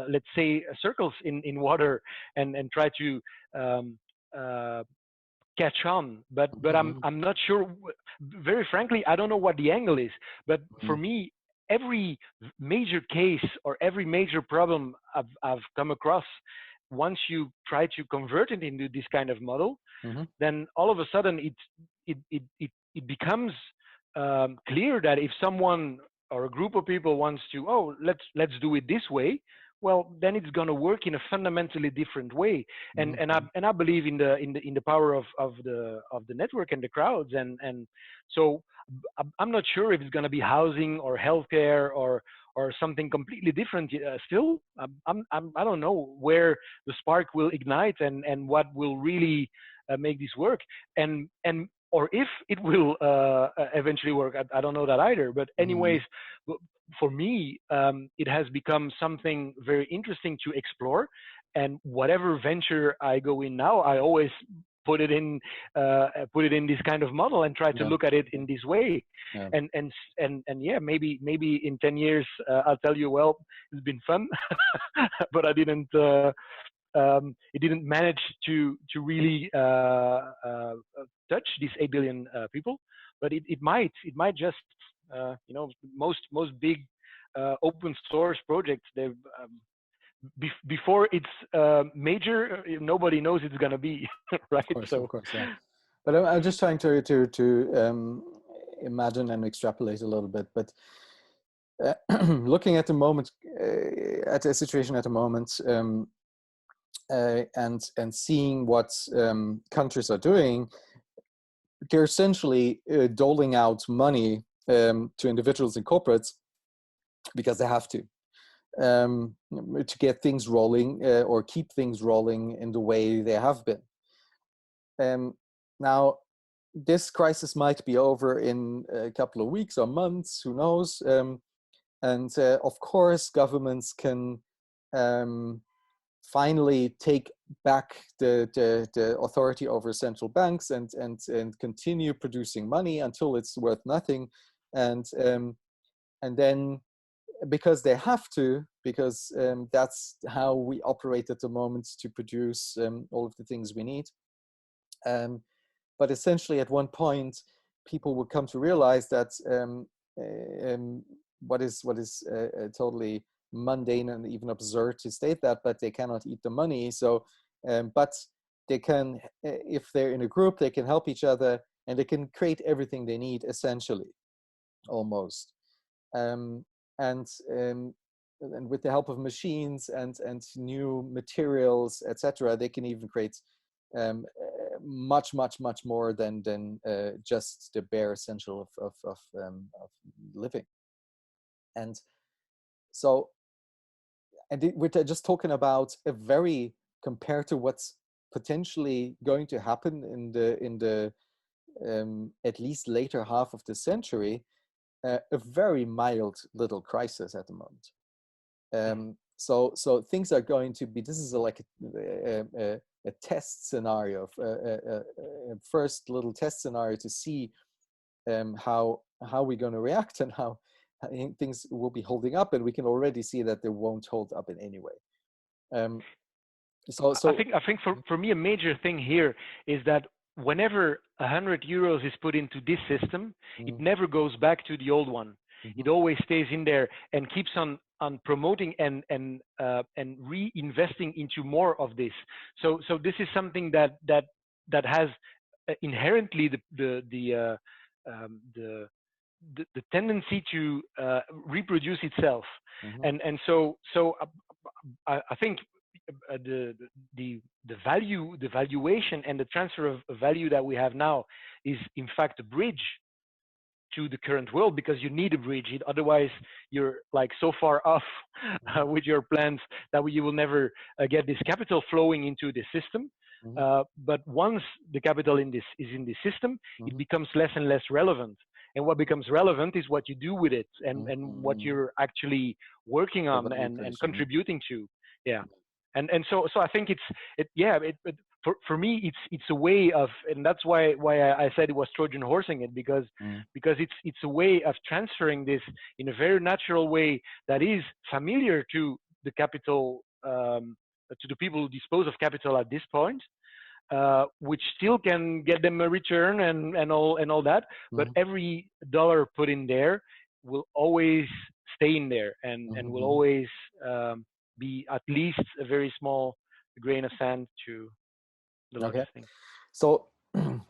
let's say circles in water, and try to catch on. But I'm not sure. Very frankly, I don't know what the angle is. But for me, every major case or every major problem I've come across, once you try to convert it into this kind of model, then all of a sudden it becomes clear that if someone or a group of people wants to, oh, let's do it this way, well, then it's going to work in a fundamentally different way. And I believe in the power of the network and the crowds. And so I'm not sure if it's going to be housing or healthcare or something completely different. Still, I don't know where the spark will ignite and what will really make this work. And or if it will eventually work, I don't know that either. But anyways, for me, it has become something very interesting to explore. And whatever venture I go in now, I always put it in this kind of model and try to look at it in this way. And yeah, maybe in 10 years I'll tell you, well, it's been fun, but I didn't. It didn't manage to really touch these 8 billion people, but it might just most big open source projects, they before it's major, nobody knows it's gonna be right. Of course, yeah. But I'm just trying to imagine and extrapolate a little bit. But looking at the moment, at the situation at the moment. And seeing what countries are doing, they're essentially doling out money to individuals and corporates because they have to get things rolling or keep things rolling in the way they have been. Now, this crisis might be over in a couple of weeks or months, who knows? And of course, governments can finally take back the authority over central banks and continue producing money until it's worth nothing, and then because they have to, because that's how we operate at the moment to produce all of the things we need. But essentially, at one point, people will come to realize that what is totally mundane and even absurd to state that, but they cannot eat the money. So, but they can, if they're in a group, they can help each other and they can create everything they need, essentially, almost. And with the help of machines and new materials, etc., they can even create much more than just the bare essential of living. And so, we're just talking about a very, compared to what's potentially going to happen in the at least later half of the century, a very mild little crisis at the moment. So things are going to be, this is like a test scenario, a first little test scenario to see how we're going to react and how things will be holding up, and we can already see that they won't hold up in any way. So I think for me, a major thing here is that whenever 100 euros is put into this system, it never goes back to the old one. It always stays in there and keeps on promoting and reinvesting into more of this. So this is something that has inherently the tendency to reproduce itself. And so I think the valuation and the transfer of value that we have now is in fact a bridge to the current world, because you need a bridge. Otherwise, you're like so far off with your plans that you will never get this capital flowing into the system. But once the capital is in the system, it becomes less and less relevant. And what becomes relevant is what you do with it and what you're actually working on and contributing to. Yeah. And so I think for me it's a way of, and that's why I said it was Trojan horsing it, because it's a way of transferring this in a very natural way that is familiar to the capital, to the people who dispose of capital at this point, which still can get them a return and all that. But every dollar put in there will always stay in there and will always be at least a very small grain of sand to the largest thing. So,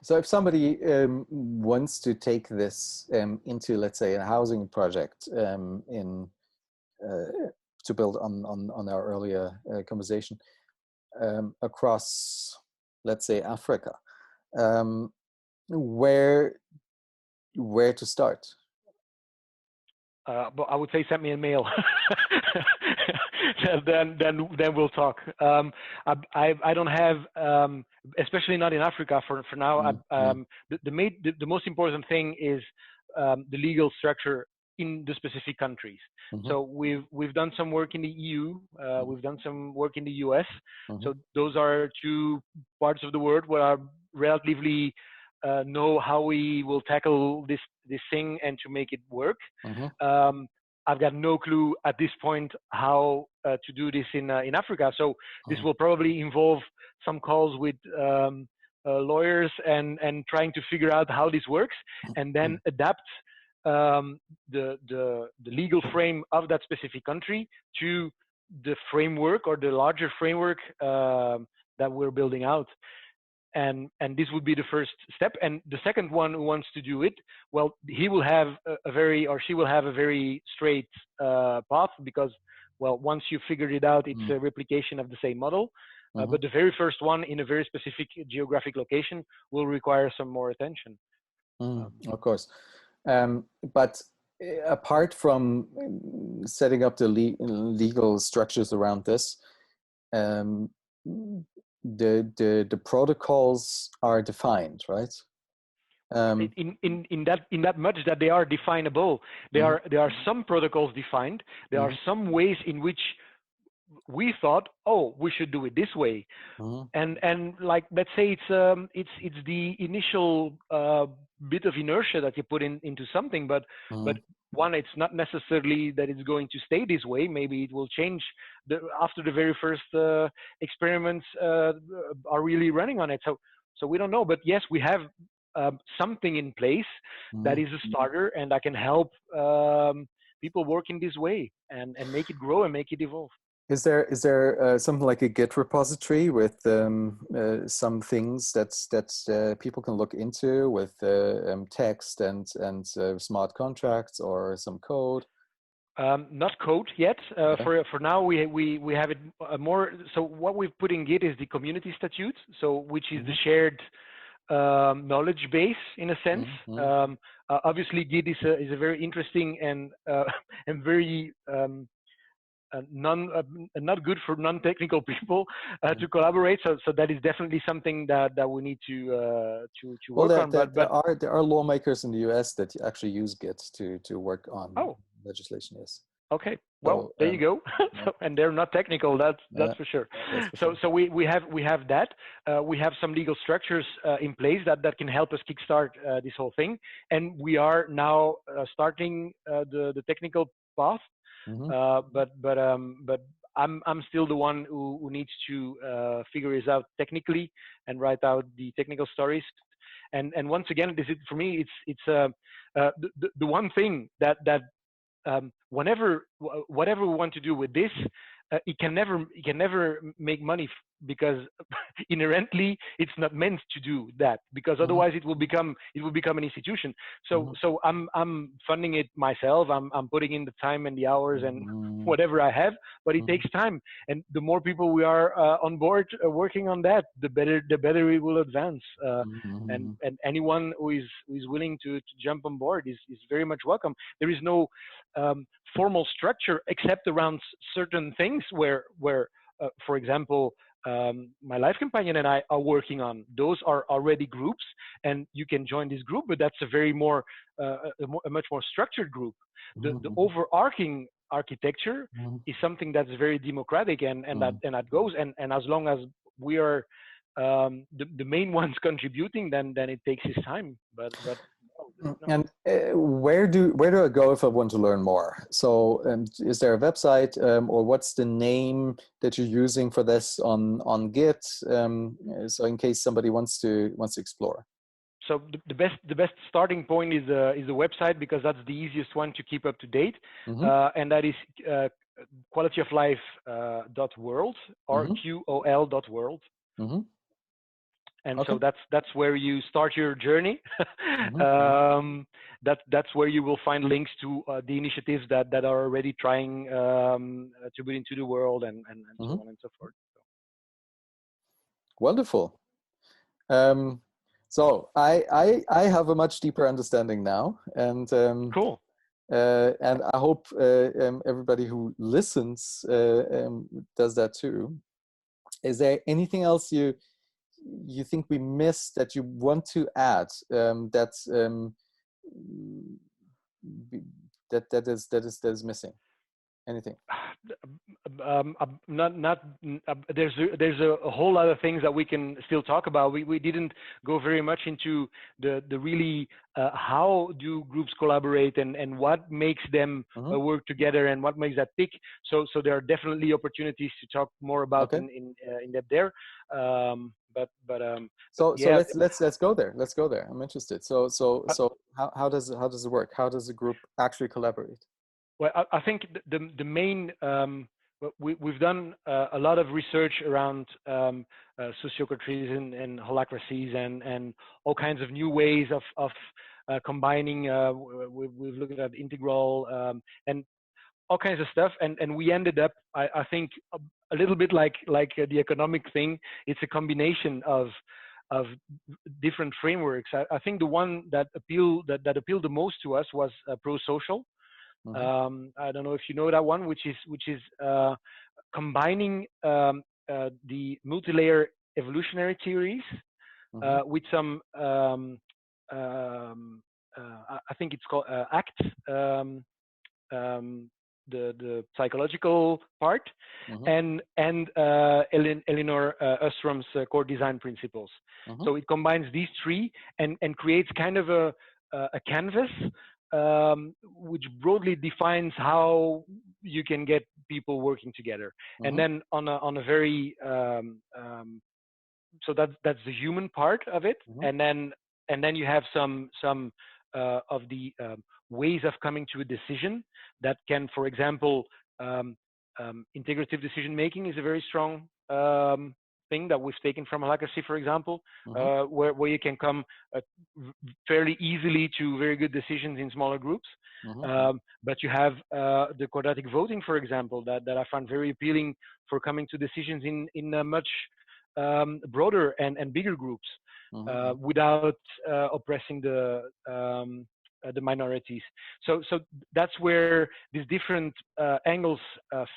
so if somebody wants to take this into, let's say, a housing project to build on our earlier conversation across, let's say, Africa, where to start? But I would say send me a mail. then we'll talk. I don't have, especially not in Africa for now. The most important thing is the legal structure in the specific countries. So we've done some work in the EU. We've done some work in the US. So those are two parts of the world where I relatively know how we will tackle this thing and to make it work. I've got no clue at this point how to do this in Africa. So this will probably involve some calls with lawyers and trying to figure out how this works, and then adapt the legal frame of that specific country to the framework or the larger framework that we're building out. And this would be the first step. And the second one who wants to do it, well, he will have she will have a very straight path, because, well, once you figured it out, it's a replication of the same model. But the very first one in a very specific geographic location will require some more attention. Of course. But apart from setting up the legal structures around this, the protocols are defined, right? In that much that they are definable. There are some protocols defined. There are some ways in which we thought, oh, we should do it this way, and like, let's say it's the initial bit of inertia that you put into something, but one, it's not necessarily that it's going to stay this way. Maybe it will change after the very first experiments are really running on it. So we don't know, but yes, we have something in place that is a starter, and that can help people work in this way and make it grow and make it evolve. Is there something like a Git repository with some things that people can look into with text and smart contracts or some code? Not code yet. For now, we have it more. So what we've put in Git is the community statute, which is the shared knowledge base in a sense. Obviously, Git is a very interesting and very not good for non-technical people to collaborate. So that is definitely something that we need to work on. But there are lawmakers in the US that actually use Git to work on legislation. Yes. Okay. Well, there you go. And they're not technical. That's for sure. So we have that. We have some legal structures in place that can help us kickstart this whole thing. And we are now starting the technical path. But I'm still the one who needs to figure this out technically and write out the technical stories. And once again, this is, for me, it's the one thing that whatever we want to do with this, it can never make money, because inherently it's not meant to do that, because otherwise it will become an institution. So I'm funding it myself. I'm putting in the time and the hours and whatever I have, but it takes time. And the more people we are on board working on that, the better it will advance. And anyone who is willing to jump on board is very much welcome. There is no formal structure except around certain things where for example, my life companion and I are working on. Those are already groups, and you can join this group, but that's a much more structured group. The overarching architecture is something that's very democratic, and that goes. And as long as we are the main ones contributing, then it takes its time. But no. And where do I go if I want to learn more? So is there a website, or what's the name that you're using for this on Git? So in case somebody wants to explore. so the best starting point is the website, because that's the easiest one to keep up to date, Mm-hmm. and that is qualityoflife .world, or Mm-hmm. QOL.world. Mm-hmm. And Okay. so that's where you start your journey. Mm-hmm. That's where you will find links to the initiatives that are already trying to put into the world, and so Mm-hmm. on and so forth. Wonderful. So I have a much deeper understanding now, Cool. and I hope everybody who listens does that too. Is there anything else you think we missed that you want to add, that is missing? Anything? Not there's a whole lot of things that we can still talk about. We didn't go very much into the really how do groups collaborate, and what makes them Mm-hmm. work together, and what makes that tick. So there are definitely opportunities to talk more about Okay. in depth there. But So yeah. let's go there. Let's go there. I'm interested. So how does it work? How does a group actually collaborate? Well, I think the main we've done a lot of research around sociocracies and holacracies, and all kinds of new ways of combining. We've looked at integral and all kinds of stuff, and we ended up, I think, a little bit like the economic thing. It's a combination of different frameworks. I think the one that appealed the most to us was pro-social. Mm-hmm. I don't know if you know that one, which is combining the multi-layer evolutionary theories Mm-hmm. with some I think it's called ACT, the psychological part, Mm-hmm. and Elinor Ostrom's core design principles. Mm-hmm. So it combines these three, and creates kind of a canvas which broadly defines how you can get people working together. And Mm-hmm. then on a very so that's the human part of it, Mm-hmm. and then you have some of the ways of coming to a decision that can, for example, integrative decision making is a very strong thing that we've taken from holacracy, for example, Mm-hmm. where you can come fairly easily to very good decisions in smaller groups. Mm-hmm. But you have the quadratic voting, for example, that I find very appealing for coming to decisions in a much broader and bigger groups, Mm-hmm. without oppressing the minorities. So that's where these different angles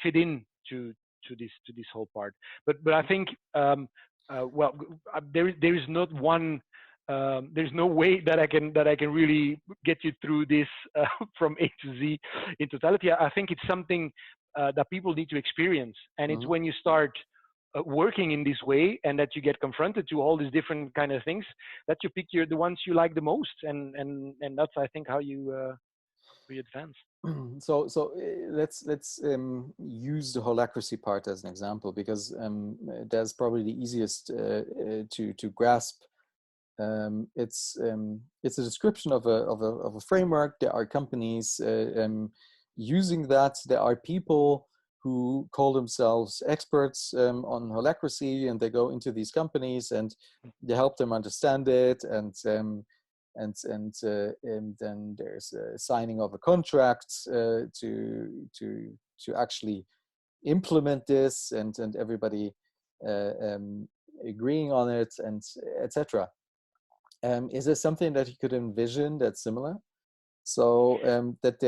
fit in to this whole part. But I think well, there is not one. There's no way that I can really get you through this from A to Z in totality. I think it's something that people need to experience, and it's Mm-hmm. when you start working in this way, and that you get confronted to all these different kind of things, that you pick the ones you like the most, and that's, I think, how you advance. Let's use the holacracy part as an example, because that's probably the easiest to grasp. It's a description of a framework. There are companies using that. There are people who call themselves experts on holacracy, and they go into these companies and they help them understand it, and then there's a signing of a contract to actually implement this, and everybody agreeing on it, and etc. Is there something that you could envision that's similar? So that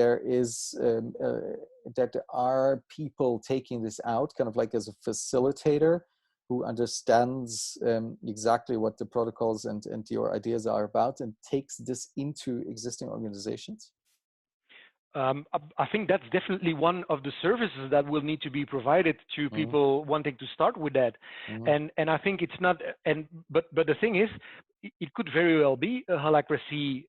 there are people taking this out, kind of like as a facilitator who understands exactly what the protocols and your ideas are about, and takes this into existing organizations? I think that's definitely one of the services that will need to be provided to Mm-hmm. people wanting to start with that. Mm-hmm. And I think it's not, but the thing is, it could very well be a holacracy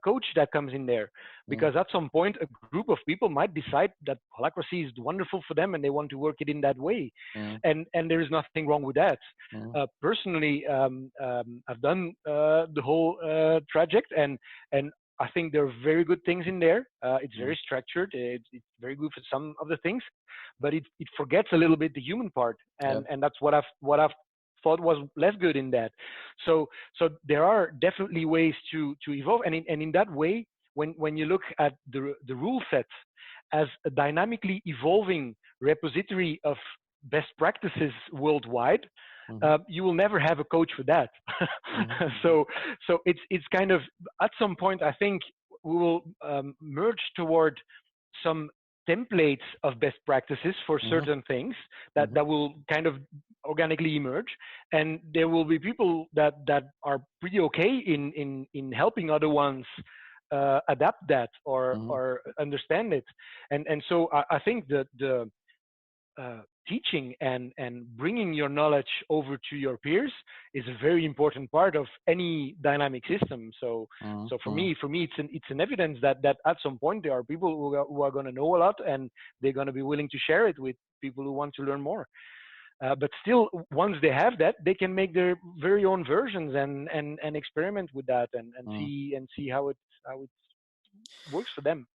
coach that comes in there, because at some point a group of people might decide that holacracy is wonderful for them and they want to work it in that way, Mm-hmm. and there is nothing wrong with that. Mm-hmm. Personally, I've done the whole project, and I think there are very good things in there. It's very structured. It's very good for some of the things, but it forgets a little bit the human part, Yep. and that's what I've thought was less good in that. So there are definitely ways to evolve, and in that way, when you look at the rule set as a dynamically evolving repository of best practices worldwide, Mm-hmm. you will never have a coach for that. Mm-hmm. so it's kind of, at some point I think we will merge toward some templates of best practices for Mm-hmm. certain things Mm-hmm. that will kind of organically emerge, and there will be people that are pretty okay in helping other ones adapt that Mm-hmm. or understand it, and so I think the teaching and bringing your knowledge over to your peers is a very important part of any dynamic system. So for Mm-hmm. me, it's an evidence that at some point there are people who are going to know a lot, and they're going to be willing to share it with people who want to learn more. But still, once they have that, they can make their very own versions and experiment with that, and Mm-hmm. see how it works for them.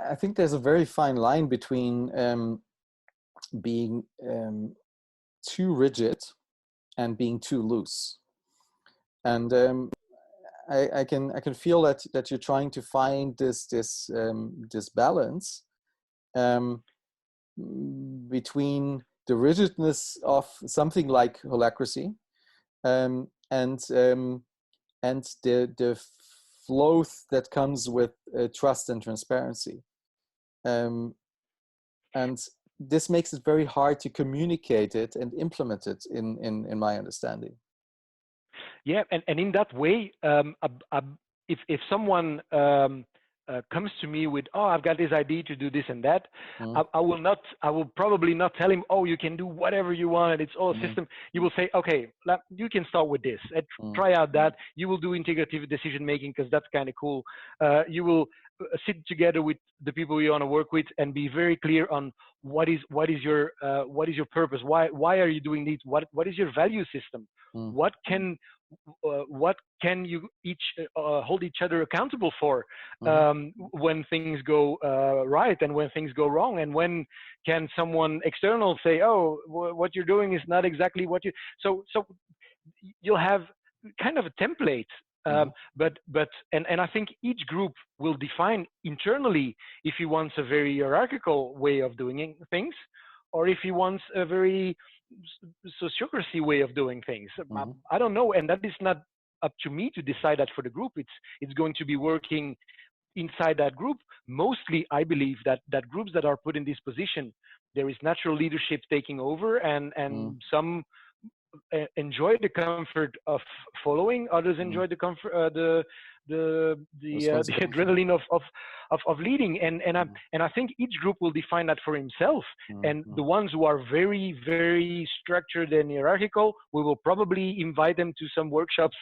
I think there's a very fine line between being too rigid and being too loose, and I can feel that you're trying to find this balance um, between the rigidness of something like holacracy um, and um, and the flow that comes with trust and transparency. And this makes it very hard to communicate it and implement it in my understanding. Yeah, and in that way, if someone comes to me with, oh, I've got this idea to do this and that, Mm, I will probably not tell him, oh, you can do whatever you want, it's all a mm, system. You will say, okay, you can start with this, mm, try out that. You will do integrative decision making because that's kind of cool. You will sit together with the people you want to work with and be very clear on what is your purpose. Why are you doing this? What is your value system? mm, What can you each hold each other accountable for mm, when things go right and when things go wrong, and when can someone external say, oh, what you're doing is not exactly what you, so you'll have kind of a template, mm, and I think each group will define internally if he wants a very hierarchical way of doing things, or if he wants a very sociocracy way of doing things. mm, I don't know, and that is not up to me to decide that for the group. It's going to be working inside that group. Mostly, I believe that groups that are put in this position, there is natural leadership taking over, and mm, some enjoy the comfort of following, others mm. enjoy the comfort, the Responsibility. adrenaline of leading, Mm, and I think each group will define that for himself. mm, And mm, the ones who are very, very structured and hierarchical, we will probably invite them to some workshops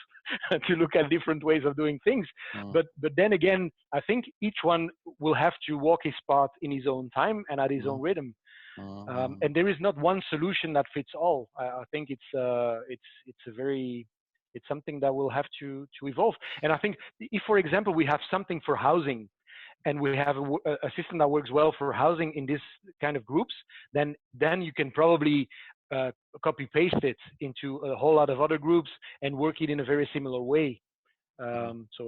to look at different ways of doing things. mm, But then again, I think each one will have to walk his path in his own time and at his own mm, rhythm. mm, And there is not one solution that fits all. I think it's something that will have to evolve. And I think if, for example, we have something for housing, and we have a system that works well for housing in this kind of groups, then you can probably copy paste it into a whole lot of other groups and work it in a very similar way. mm. So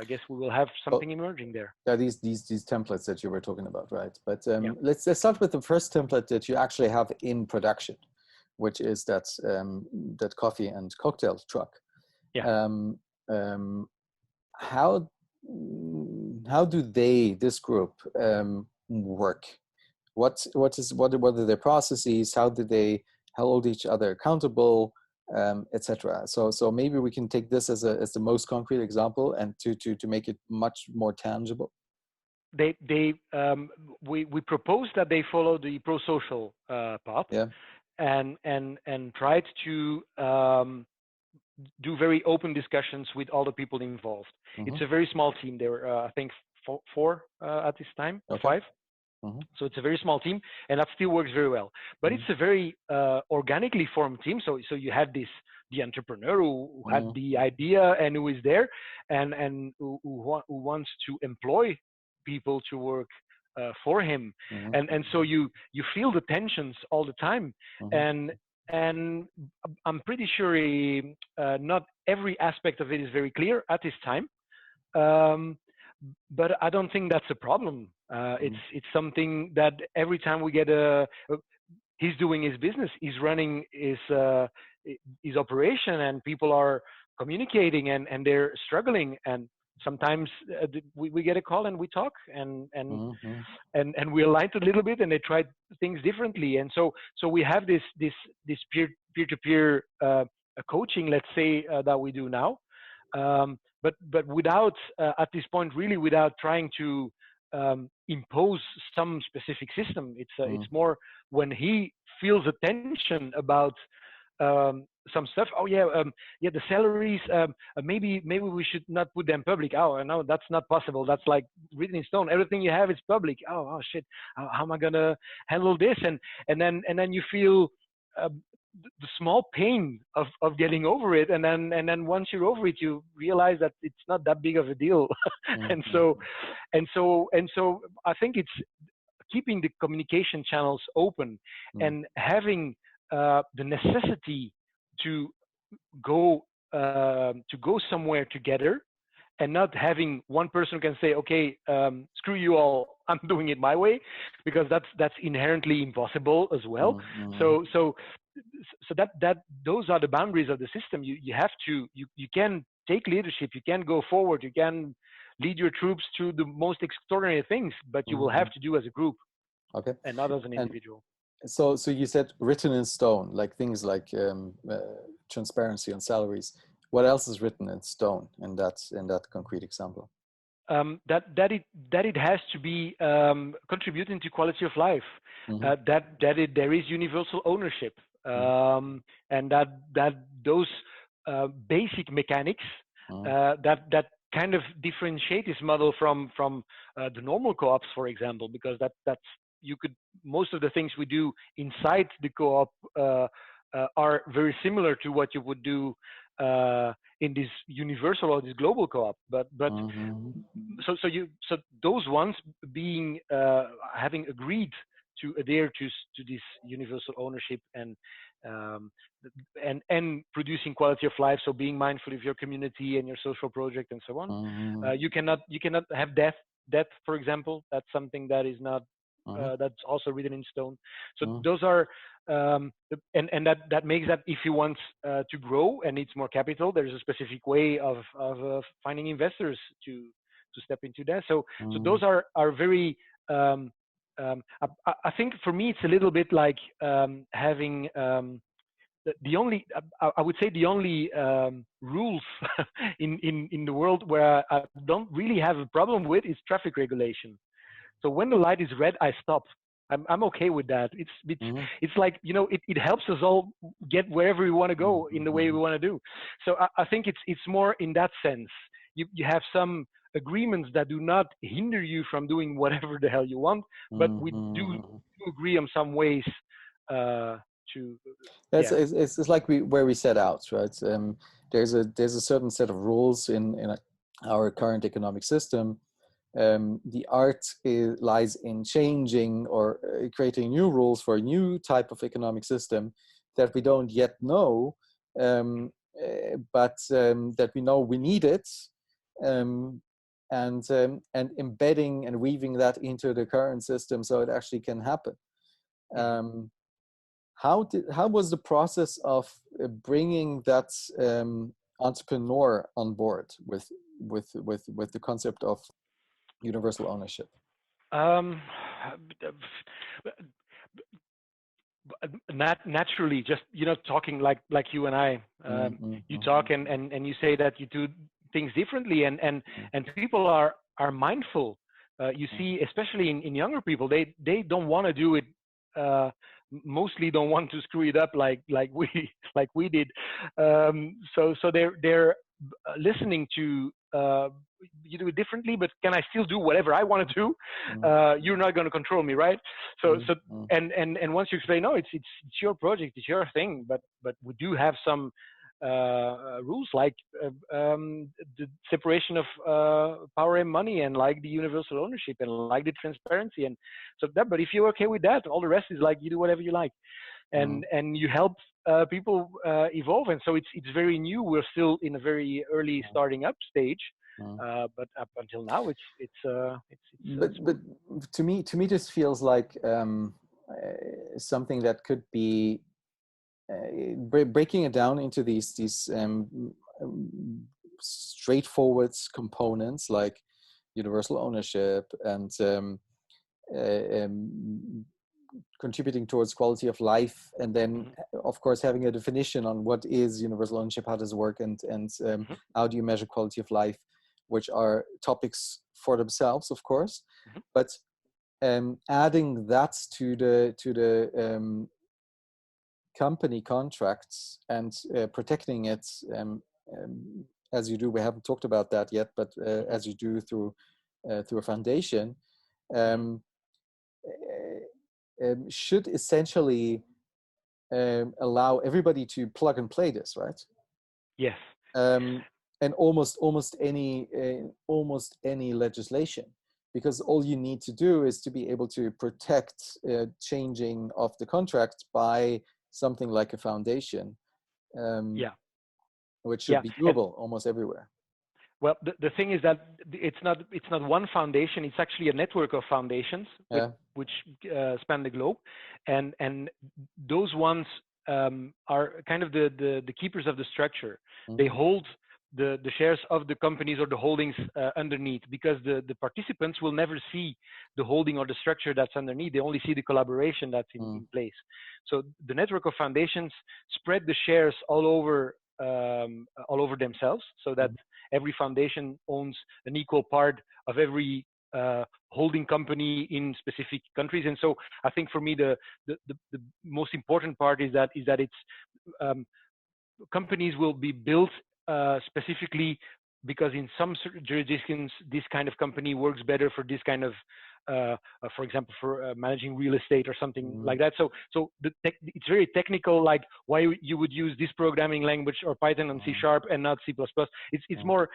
I guess we will have Well, something emerging there. yeah, these templates that you were talking about, right? But Yeah. let's start with the first template that you actually have in production, which is that coffee and cocktail truck. Yeah. How do this group work? What are their processes? How do they hold each other accountable? etc. So maybe we can take this as the most concrete example, and to make it much more tangible. We proposed that they follow the pro-social path, Yeah. and tried to do very open discussions with all the people involved. Mm-hmm. It's a very small team. There were, I think, four at this time, or Okay. 5. Mm-hmm. So it's a very small team, and that still works very well. But Mm-hmm. it's a very organically formed team. So you had the entrepreneur who had Mm-hmm. the idea and who is there, and who wants to employ people to work for him. Mm-hmm. And so you feel the tensions all the time, Mm-hmm. and I'm pretty sure not every aspect of it is very clear at this time. But I don't think that's a problem. It's something that every time we get he's doing his business, he's running his operation, and people are communicating, and they're struggling, and sometimes we get a call and we talk, and Mm-hmm. we aligned a little bit, and they tried things differently, and so we have this peer-to-peer coaching, let's say, that we do now. But without, at this point, really without trying to impose some specific system. It's more when he feels a tension about some stuff. Oh yeah, the salaries. Maybe we should not put them public. Oh no, that's not possible. That's like written in stone. Everything you have is public. Oh shit. How am I gonna handle this? And then you feel the small pain of getting over it, and then once you're over it, you realize that it's not that big of a deal. and so I think it's keeping the communication channels open, and having the necessity to go somewhere together, and not having one person who can say, okay, screw you all, I'm doing it my way, because that's inherently impossible as well. So that those are the boundaries of the system. You have to, you can take leadership, you can go forward, you can lead your troops to the most extraordinary things, but you will have to do as a group, okay, and not as an individual. So you said written in stone, like things like transparency on salaries. What else is written in stone in that concrete example? That it has to be contributing to quality of life. There is universal ownership, and that those basic mechanics that kind of differentiate this model from the normal co-ops, for example, because that's you could, most of the things we do inside the co-op are very similar to what you would do in this universal or this global co-op, but so those ones being having agreed to adhere to this universal ownership, and producing quality of life, so being mindful of your community and your social project and so on. You cannot have death, for example. That's something that is not that's also written in stone. So those are and that makes that if you want to grow and needs more capital, there's a specific way of finding investors to step into that. So those are very I think for me it's a little bit like having the only, I would say the only rules in the world where I don't really have a problem with is traffic regulation. So when the light is red, I stop. I'm okay with that. It's like, you know, it helps us all get wherever we want to go in the way we want to do. So I think it's more in that sense. You have some agreements that do not hinder you from doing whatever the hell you want, but we do agree on some ways to. It's like where we set out, right? There's a certain set of rules in our current economic system. The art lies in changing or creating new rules for a new type of economic system that we don't yet know, but that we know we need it, and embedding and weaving that into the current system so it actually can happen. How was the process of bringing that entrepreneur on board with the concept of universal ownership? naturally, just talking like you and I, you talk and you say that you do things differently, and people are mindful. You see, especially in younger people, they don't want to do it. Mostly don't want to screw it up like we did. So they're listening to you do it differently, but can I still do whatever I want to do? You're not going to control me, right? So and once you explain, no, it's your project, it's your thing, but we do have some rules like the separation of power and money, and like the universal ownership, and like the transparency, and so that. But if you're okay with that, all the rest is like you do whatever you like, and you help people evolve. And so it's very new. We're still in a very early starting up stage, but up until now, but to me this feels like something that could be breaking it down into these straightforward components like universal ownership and contributing towards quality of life, and then of course having a definition on what is universal ownership, how does it work, and how do you measure quality of life, which are topics for themselves, of course. But adding that to the company contracts and protecting it as you do. We haven't talked about that yet, but as you do through a foundation, should essentially allow everybody to plug and play this, right? Yes. And almost any legislation, because all you need to do is to be able to protect changing of the contract by something like a foundation, which should be doable almost everywhere. Well, the thing is that it's not one foundation. It's actually a network of foundations which span the globe, and those ones are kind of the keepers of the structure. They hold the shares of the companies or the holdings underneath, because the participants will never see the holding or the structure that's underneath. They only see the collaboration that's in place. So the network of foundations spread the shares all over themselves, so that every foundation owns an equal part of every holding company in specific countries. And so I think for me the most important part is that it's companies will be built specifically because in some jurisdictions this kind of company works better for this kind of for example, for managing real estate or something like that. So it's very technical, like why you would use this programming language or Python and C# and not C++. It's more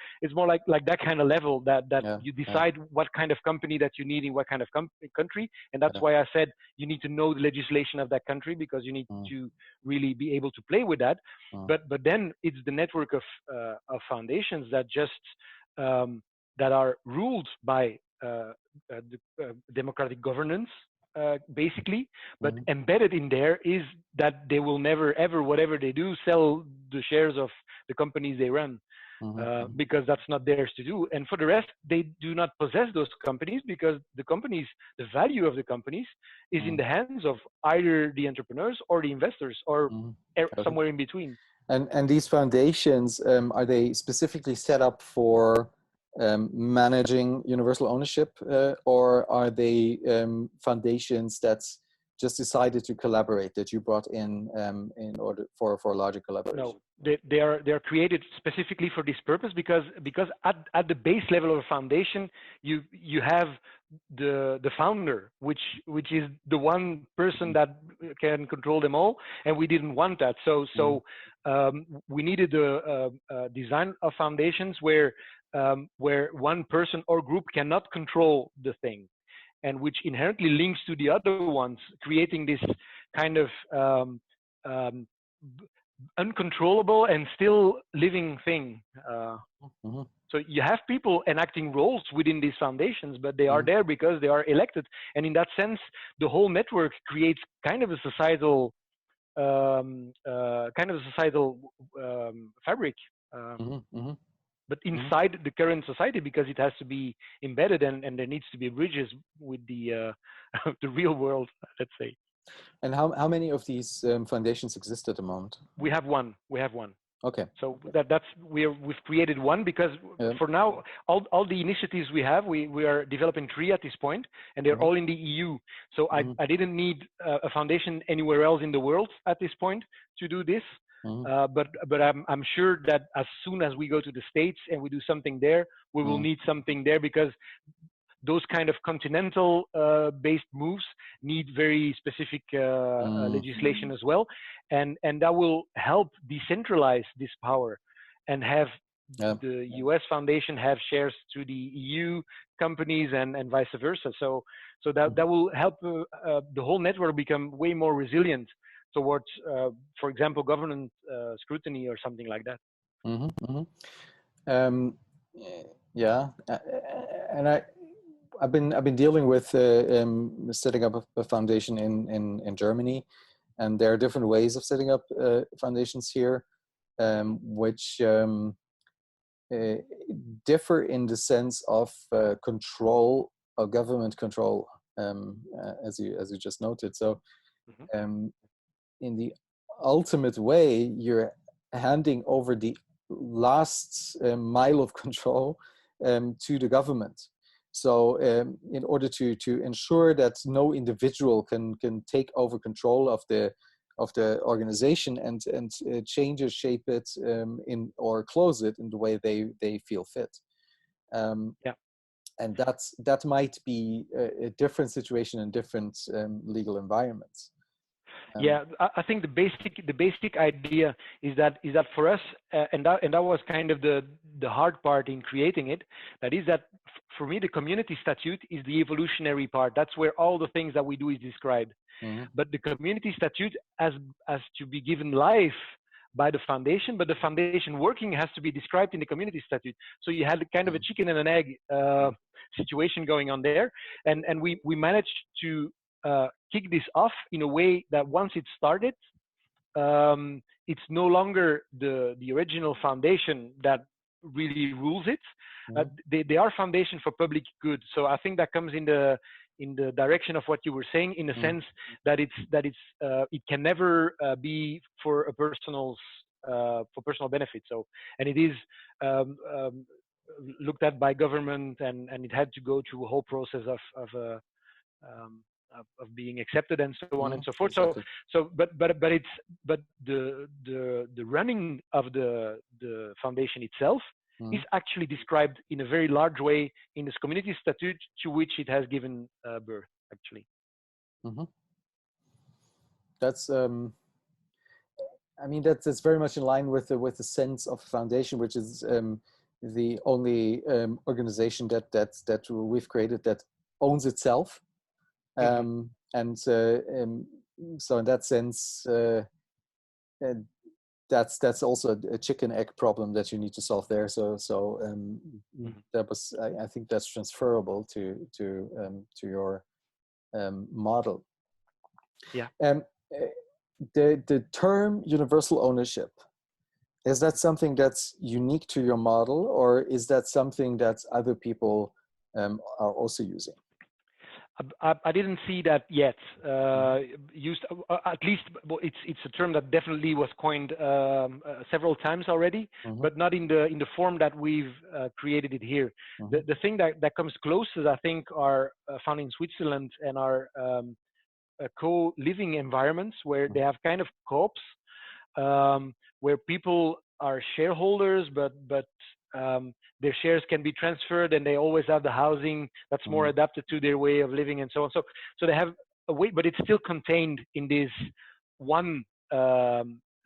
like that kind of level that you decide what kind of company that you need in what kind of country. And that's why I said you need to know the legislation of that country, because you need to really be able to play with that. But then it's the network of foundations that just that are ruled by democratic governance, basically, but embedded in there is that they will never ever, whatever they do, sell the shares of the companies they run, because that's not theirs to do. And for the rest, they do not possess those companies, because the value of the companies is in the hands of either the entrepreneurs or the investors, or somewhere in between. And these foundations, are they specifically set up for managing universal ownership, or are they foundations that's just decided to collaborate, that you brought in order for a larger collaboration? No, they are created specifically for this purpose, because at the base level of a foundation you have the founder, which is the one person that can control them all, and we didn't want that. So we needed a design of foundations where one person or group cannot control the thing, and which inherently links to the other ones, creating this kind of uncontrollable and still living thing. So you have people enacting roles within these foundations, but they are there because they are elected. And in that sense, the whole network creates kind of a societal fabric. But inside the current society, because it has to be embedded, and there needs to be bridges with the the real world, let's say. And how many of these foundations exist at the moment? We have one. We have one. Okay. So we've created one because for now, all the initiatives we have, we are developing 3 at this point, and they're all in the EU. So I didn't need a foundation anywhere else in the world at this point to do this. But I'm sure that as soon as we go to the States and we do something there, we will need something there, because those kind of continental based moves need very specific legislation as well, and that will help decentralize this power and have the US Foundation have shares to the EU companies and vice versa. So that will help the whole network become way more resilient towards, for example, government scrutiny or something like that. Yeah, and I've been dealing with setting up a foundation in Germany, and there are different ways of setting up foundations here, which differ in the sense of control or government control, as you just noted. So, in the ultimate way, you're handing over the last mile of control to the government. So in order to ensure that no individual can take over control of the organization and change or shape it or close it in the way they feel fit. And that might be a different situation in different legal environments. Yeah, I think the basic idea is that for us, and that was kind of the hard part in creating it. That is that for me, the community statute is the evolutionary part. That's where all the things that we do is described. But the community statute has to be given life by the foundation, but the foundation working has to be described in the community statute. So you had kind of a chicken and an egg situation going on there, and we managed to kick this off in a way that once it started, it's no longer the original foundation that really rules it. They are foundation for public good. So I think that comes in the direction of what you were saying, in the sense that it can never be for a personal benefit. So, and it is looked at by government, and it had to go through a whole process of being accepted and so on and so forth. Exactly. But the running of the foundation itself is actually described in a very large way in this community statute, to which it has given birth, actually. That's I mean, that's very much in line with the sense of foundation, which is the only organization that we've created that owns itself. And so in that sense, that's also a chicken egg problem that you need to solve there. So that was, I think that's transferable to your model. Yeah. The term universal ownership, is that something that's unique to your model, or is that something that other people are also using? I didn't see that yet used. At least it's a term that definitely was coined several times already, but not in the form that we've created it here. The thing that comes closest, I think, are found in Switzerland, and are co-living environments where they have kind of co-ops, where people are shareholders, but their shares can be transferred, and they always have the housing that's more adapted to their way of living, and so on. So they have a way, but it's still contained in this one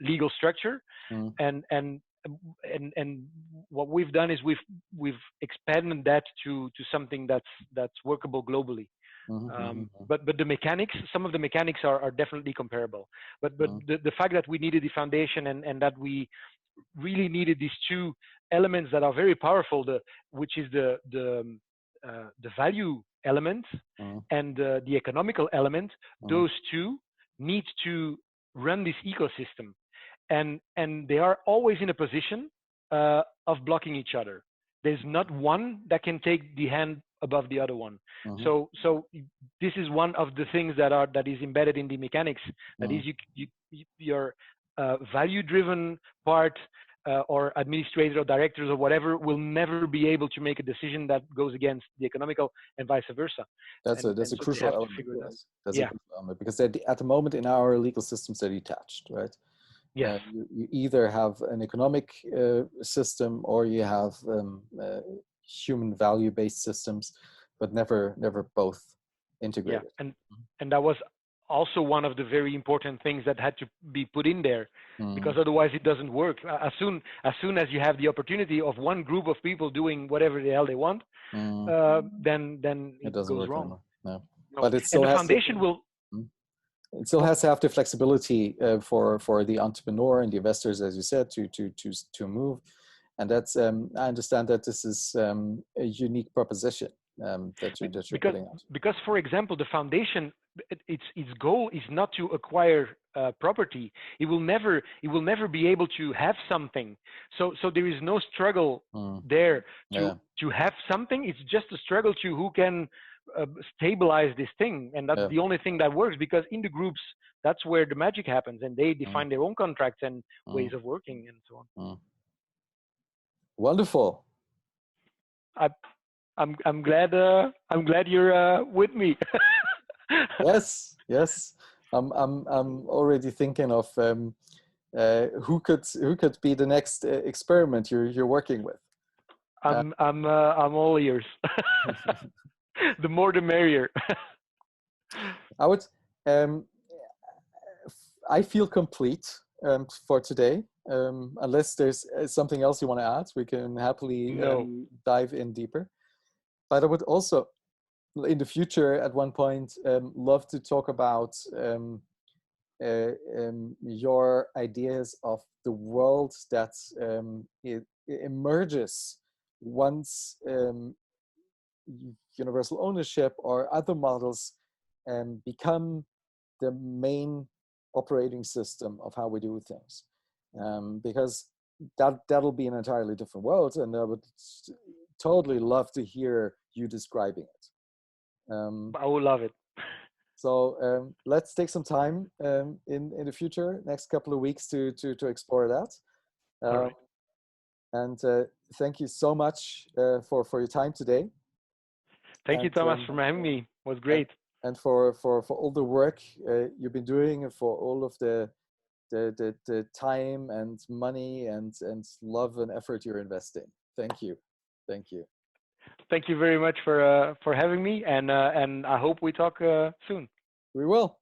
legal structure. And what we've done is we've expanded that to something that's workable globally. But the mechanics, some of the mechanics are definitely comparable. But the fact that we needed the foundation, and that we really needed these two elements that are very powerful, which is the value element and the economical element. Those two need to run this ecosystem, and they are always in a position of blocking each other. There's not one that can take the hand above the other one. So this is one of the things that is embedded in the mechanics. That is, your value-driven part or administrators or directors or whatever will never be able to make a decision that goes against the economical and vice versa. That's a so crucial element. Yes. That's a Yeah. crucial element, because at the moment in our legal systems they're detached, right? Yes. You either have an economic system or you have human value-based systems, but never both integrated. Yeah, and that was also one of the very important things that had to be put in there, because otherwise it doesn't work. As soon as you have the opportunity of one group of people doing whatever the hell they want, then it doesn't goes work wrong. anymore. No. No. But it still And the has foundation to, will. it still has to have the flexibility for the entrepreneur and the investors, as you said, to move. And that's I understand that this is a unique proposition that you're putting out. Because, for example, the foundation, its goal is not to acquire property. It will never be able to have something. So there is no struggle there to have something. It's just a struggle to who can stabilize this thing, and that's the only thing that works, because in the groups, that's where the magic happens, and they define their own contracts and ways of working and so on. Wonderful. I'm glad you're with me. Yes. I'm already thinking of who could be the next experiment you're working with. I'm all ears. The more the merrier. I feel complete for today. Unless there's something else you want to add, we can happily dive in deeper. But I would also, in the future, at one point, love to talk about your ideas of the world that it emerges once universal ownership or other models become the main operating system of how we do things, because that'll be an entirely different world, and I would totally love to hear you describing it. I would love it. So let's take some time in the future, next couple of weeks, to explore that. All right. And thank you so much for your time today. Thank you, Thomas, for having me. It was great. And for all the work you've been doing, and for all of the time and money and love and effort you're investing. Thank you. Thank you very much for having me, and I hope we talk soon. We will.